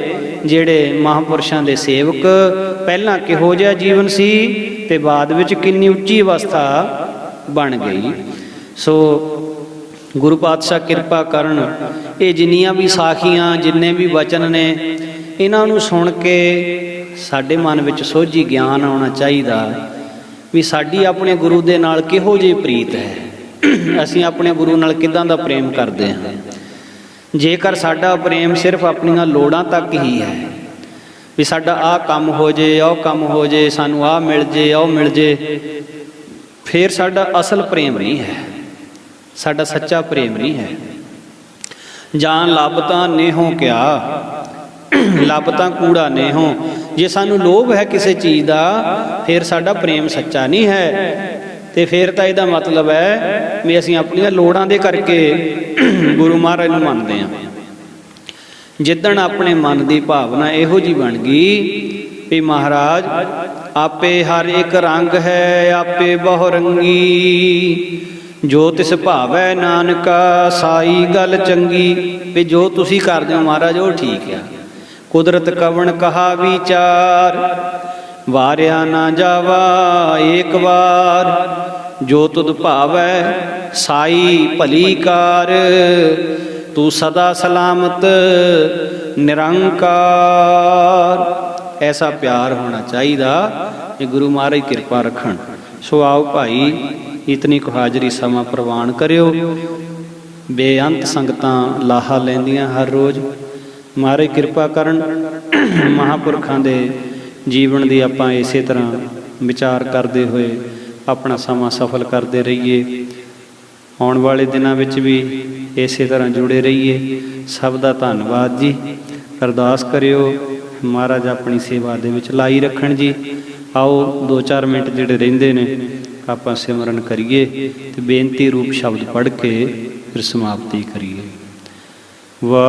ਜਿਹੜੇ ਮਹਾਂਪੁਰਸ਼ਾਂ ਦੇ ਸੇਵਕ, ਪਹਿਲਾਂ ਕਿਹੋ ਜਿਹਾ ਜੀਵਨ ਸੀ ਅਤੇ ਬਾਅਦ ਵਿੱਚ ਕਿੰਨੀ ਉੱਚੀ ਅਵਸਥਾ ਬਣ ਗਈ। ਸੋ ਗੁਰੂ ਪਾਤਸ਼ਾਹ ਕਿਰਪਾ ਕਰਨ, ਇਹ ਜਿੰਨੀਆਂ ਵੀ ਸਾਖੀਆਂ, ਜਿੰਨੇ ਵੀ ਵਚਨ ਨੇ, ਇਹਨਾਂ ਨੂੰ ਸੁਣ ਕੇ ਸਾਡੇ ਮਨ ਵਿੱਚ ਸੋਝੀ ਗਿਆਨ ਆਉਣਾ ਚਾਹੀਦਾ ਵੀ ਸਾਡੀ ਆਪਣੇ ਗੁਰੂ ਦੇ ਨਾਲ ਕਿਹੋ ਜਿਹੀ ਪ੍ਰੀਤ ਹੈ, ਅਸੀਂ ਆਪਣੇ ਗੁਰੂ ਨਾਲ ਕਿੱਦਾਂ ਦਾ ਪ੍ਰੇਮ ਕਰਦੇ ਹਾਂ। ਜੇਕਰ ਸਾਡਾ ਪ੍ਰੇਮ ਸਿਰਫ ਆਪਣੀਆਂ ਲੋੜਾਂ ਤੱਕ ਹੀ ਹੈ, ਵੀ ਸਾਡਾ ਆਹ ਕੰਮ ਹੋ ਜੇ, ਉਹ ਕੰਮ ਹੋ ਜੇ, ਸਾਨੂੰ ਆਹ ਮਿਲ ਜੇ, ਉਹ ਮਿਲ ਜੇ, ਫਿਰ ਸਾਡਾ ਅਸਲ ਪ੍ਰੇਮ ਨਹੀਂ ਹੈ, ਸਾਡਾ ਸੱਚਾ ਪ੍ਰੇਮ ਨਹੀਂ ਹੈ। ਜਾਂ ਲੱਭ ਤਾਂ ਨੇਹੋਂ ਕਿਆ, ਲੱਭ ਤਾਂ ਕੂੜਾ ਨੇਹੋਂ। ਜੇ ਸਾਨੂੰ ਲੋਭ ਹੈ ਕਿਸੇ ਚੀਜ਼ ਦਾ, ਫਿਰ ਸਾਡਾ ਪ੍ਰੇਮ ਸੱਚਾ ਨਹੀਂ ਹੈ। ਤੇ ਫਿਰ ਤਾਂ ਇਹਦਾ ਮਤਲਬ ਹੈ ਵੀ ਅਸੀਂ ਆਪਣੀਆਂ ਲੋੜਾਂ ਦੇ ਕਰਕੇ ਗੁਰੂ ਮਹਾਰਾਜ ਨੂੰ ਮੰਨਦੇ ਹਾਂ। ਜਿੱਦਣ ਆਪਣੇ ਮਨ ਦੀ ਭਾਵਨਾ ਇਹੋ ਜਿਹੀ ਬਣ ਗਈ ਵੀ ਮਹਾਰਾਜ ਆਪੇ ਹਰ ਇੱਕ ਰੰਗ ਹੈ, ਆਪੇ ਬਹੁ ਰੰਗੀ, ਜੋ ਤਿਸ ਭਾਵੈ ਨਾਨਕਾ ਸਾਈ ਗੱਲ ਚੰਗੀ। ਵੀ ਜੋ ਤੁਸੀਂ ਕਰਦੇ ਹੋ ਮਹਾਰਾਜ ਉਹ ਠੀਕ ਆ। ਕੁਦਰਤ ਕਵਣ ਕਹਾ ਵਿਚਾਰ, ਵਾਰਿਆ ਨਾ ਜਾਵਾ ਏਕ ਵਾਰ, ਜੋ ਤੁਧ ਭਾਵੈ ਸਾਈ ਭਲੀ ਕਾਰ, ਤੂੰ ਸਦਾ ਸਲਾਮਤ ਨਿਰੰਕਾਰ। ਐਸਾ ਪਿਆਰ ਹੋਣਾ ਚਾਹੀਦਾ ਇਹ ਗੁਰੂ ਮਹਾਰਾਜ ਕਿਰਪਾ ਰੱਖਣ। ਸੋ ਆਓ ਭਾਈ, ਇਤਨੀ ਕੁ ਹਾਜ਼ਰੀ ਸਮਾਂ ਪ੍ਰਵਾਨ ਕਰਿਓ। ਬੇਅੰਤ ਸੰਗਤਾਂ ਲਾਹਾ ਲੈਂਦੀਆਂ ਹਰ ਰੋਜ਼। ਮਹਾਰਾਜ ਕਿਰਪਾ ਕਰਨ, ਮਹਾਂਪੁਰਖਾਂ ਦੇ ਜੀਵਨ ਦੀ ਆਪਾਂ ਇਸੇ ਤਰ੍ਹਾਂ ਵਿਚਾਰ ਕਰਦੇ ਹੋਏ ਆਪਣਾ ਸਮਾਂ ਸਫਲ ਕਰਦੇ ਰਹੀਏ। ਆਉਣ ਵਾਲੇ ਦਿਨਾਂ ਵਿੱਚ ਵੀ ਇਸੇ ਤਰ੍ਹਾਂ ਜੁੜੇ ਰਹੀਏ। ਸਭ ਦਾ ਧੰਨਵਾਦ ਜੀ। ਅਰਦਾਸ ਕਰਿਓ ਮਹਾਰਾਜ ਆਪਣੀ ਸੇਵਾ ਦੇ ਵਿੱਚ ਲਾਈ ਰੱਖਣ ਜੀ। ਆਓ 2-4 ਮਿੰਟ ਜਿਹੜੇ ਰਹਿੰਦੇ ਨੇ ਆਪਾਂ ਸਿਮਰਨ ਕਰੀਏ ਤੇ ਬੇਨਤੀ ਰੂਪ ਸ਼ਬਦ ਪੜ੍ਹ ਕੇ ਫਿਰ ਸਮਾਪਤੀ ਕਰੀਏ। ਵਾਹਿਗੁਰੂ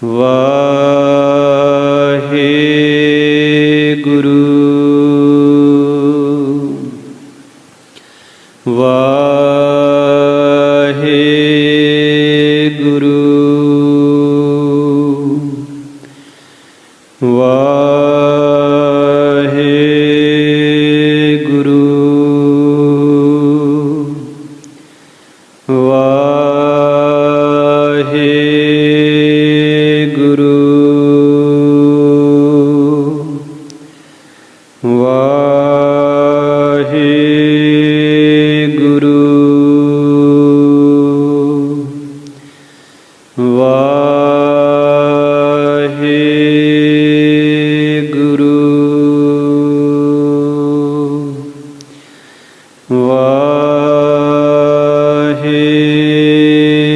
ਵਾਹਿਗੁਰੂ ਵਾਹਿਗੁਰੂ ਵਾਹਿਗੁਰੂ ਵਾਹਿਗੁਰੂ ਵਾਹਿਗੁਰੂ ਵਾਹਿਗੁਰੂ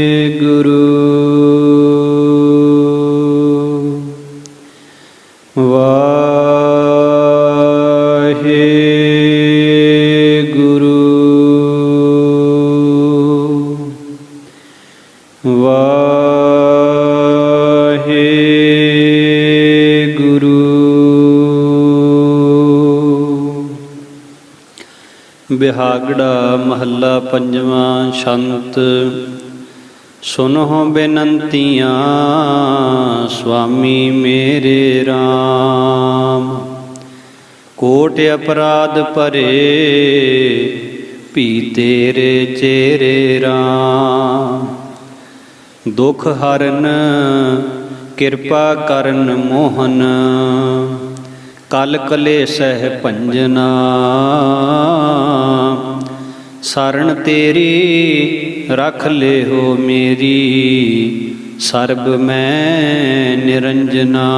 ਵਾਹਿਗੁਰੂ ਵਾਹਿਗੁਰੂ ਵਾਹਿਗੁਰੂ ਬਿਹਾਗੜਾ ਮਹੱਲਾ ਪੰਜਵਾਂ। ਛੰਤ ਸੁਨਹੁ ਬੇਨੰਤੀਆਂ ਸੁਆਮੀ ਮੇਰੇ RAM, ਕੋਟ ਅਪਰਾਧ ਭਰੇ ਭੀ ਤੇਰੇ ਚੇਰੇ RAM, ਦੁਖ ਹਰਨ ਕਿਰਪਾ ਕਰਨ ਮੋਹਨ, ਕਲ ਕਲੇਸਹਿ ਭੰਜਨਾ, ਸਰਣ ਤੇਰੀ ਰਖ ਲਿਓ ਮੇਰੀ, ਸਰਬ ਮੈਂ ਨਿਰੰਜਨਾ,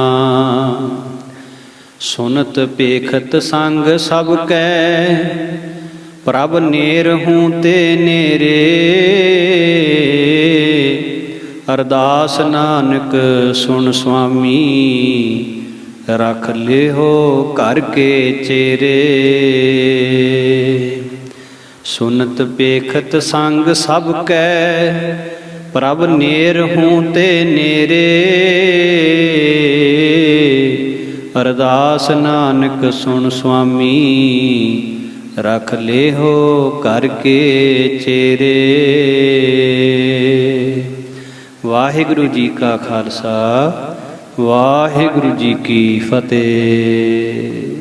ਸੁਨਤ ਪੇਖਤ ਸੰਗ ਸਭ ਕੈ, ਪ੍ਰਭ ਨੇਰ ਹੂੰ ਤੇ ਨੇਰੇ, ਅਰਦਾਸ ਨਾਨਕ ਸੁਣ ਸੁਆਮੀ, ਰਖ ਲਿਓ ਘਰ ਕੇ ਚੇਰੇ, ਸੁਨਤ ਪੇਖਤ ਸੰਗ ਸਭ ਕੈ, ਪ੍ਰਭ ਨੇਰ ਹੂੰ ਤੇ ਨੇਰੇ, ਅਰਦਾਸ ਨਾਨਕ ਸੁਣ ਸੁਆਮੀ, ਰਖ ਲਿਓ ਘਰ ਕੇ ਚੇਰੇ। ਵਾਹਿਗੁਰੂ ਜੀ ਕਾ ਖਾਲਸਾ, ਵਾਹਿਗੁਰੂ ਜੀ ਕੀ ਫਤਿਹ।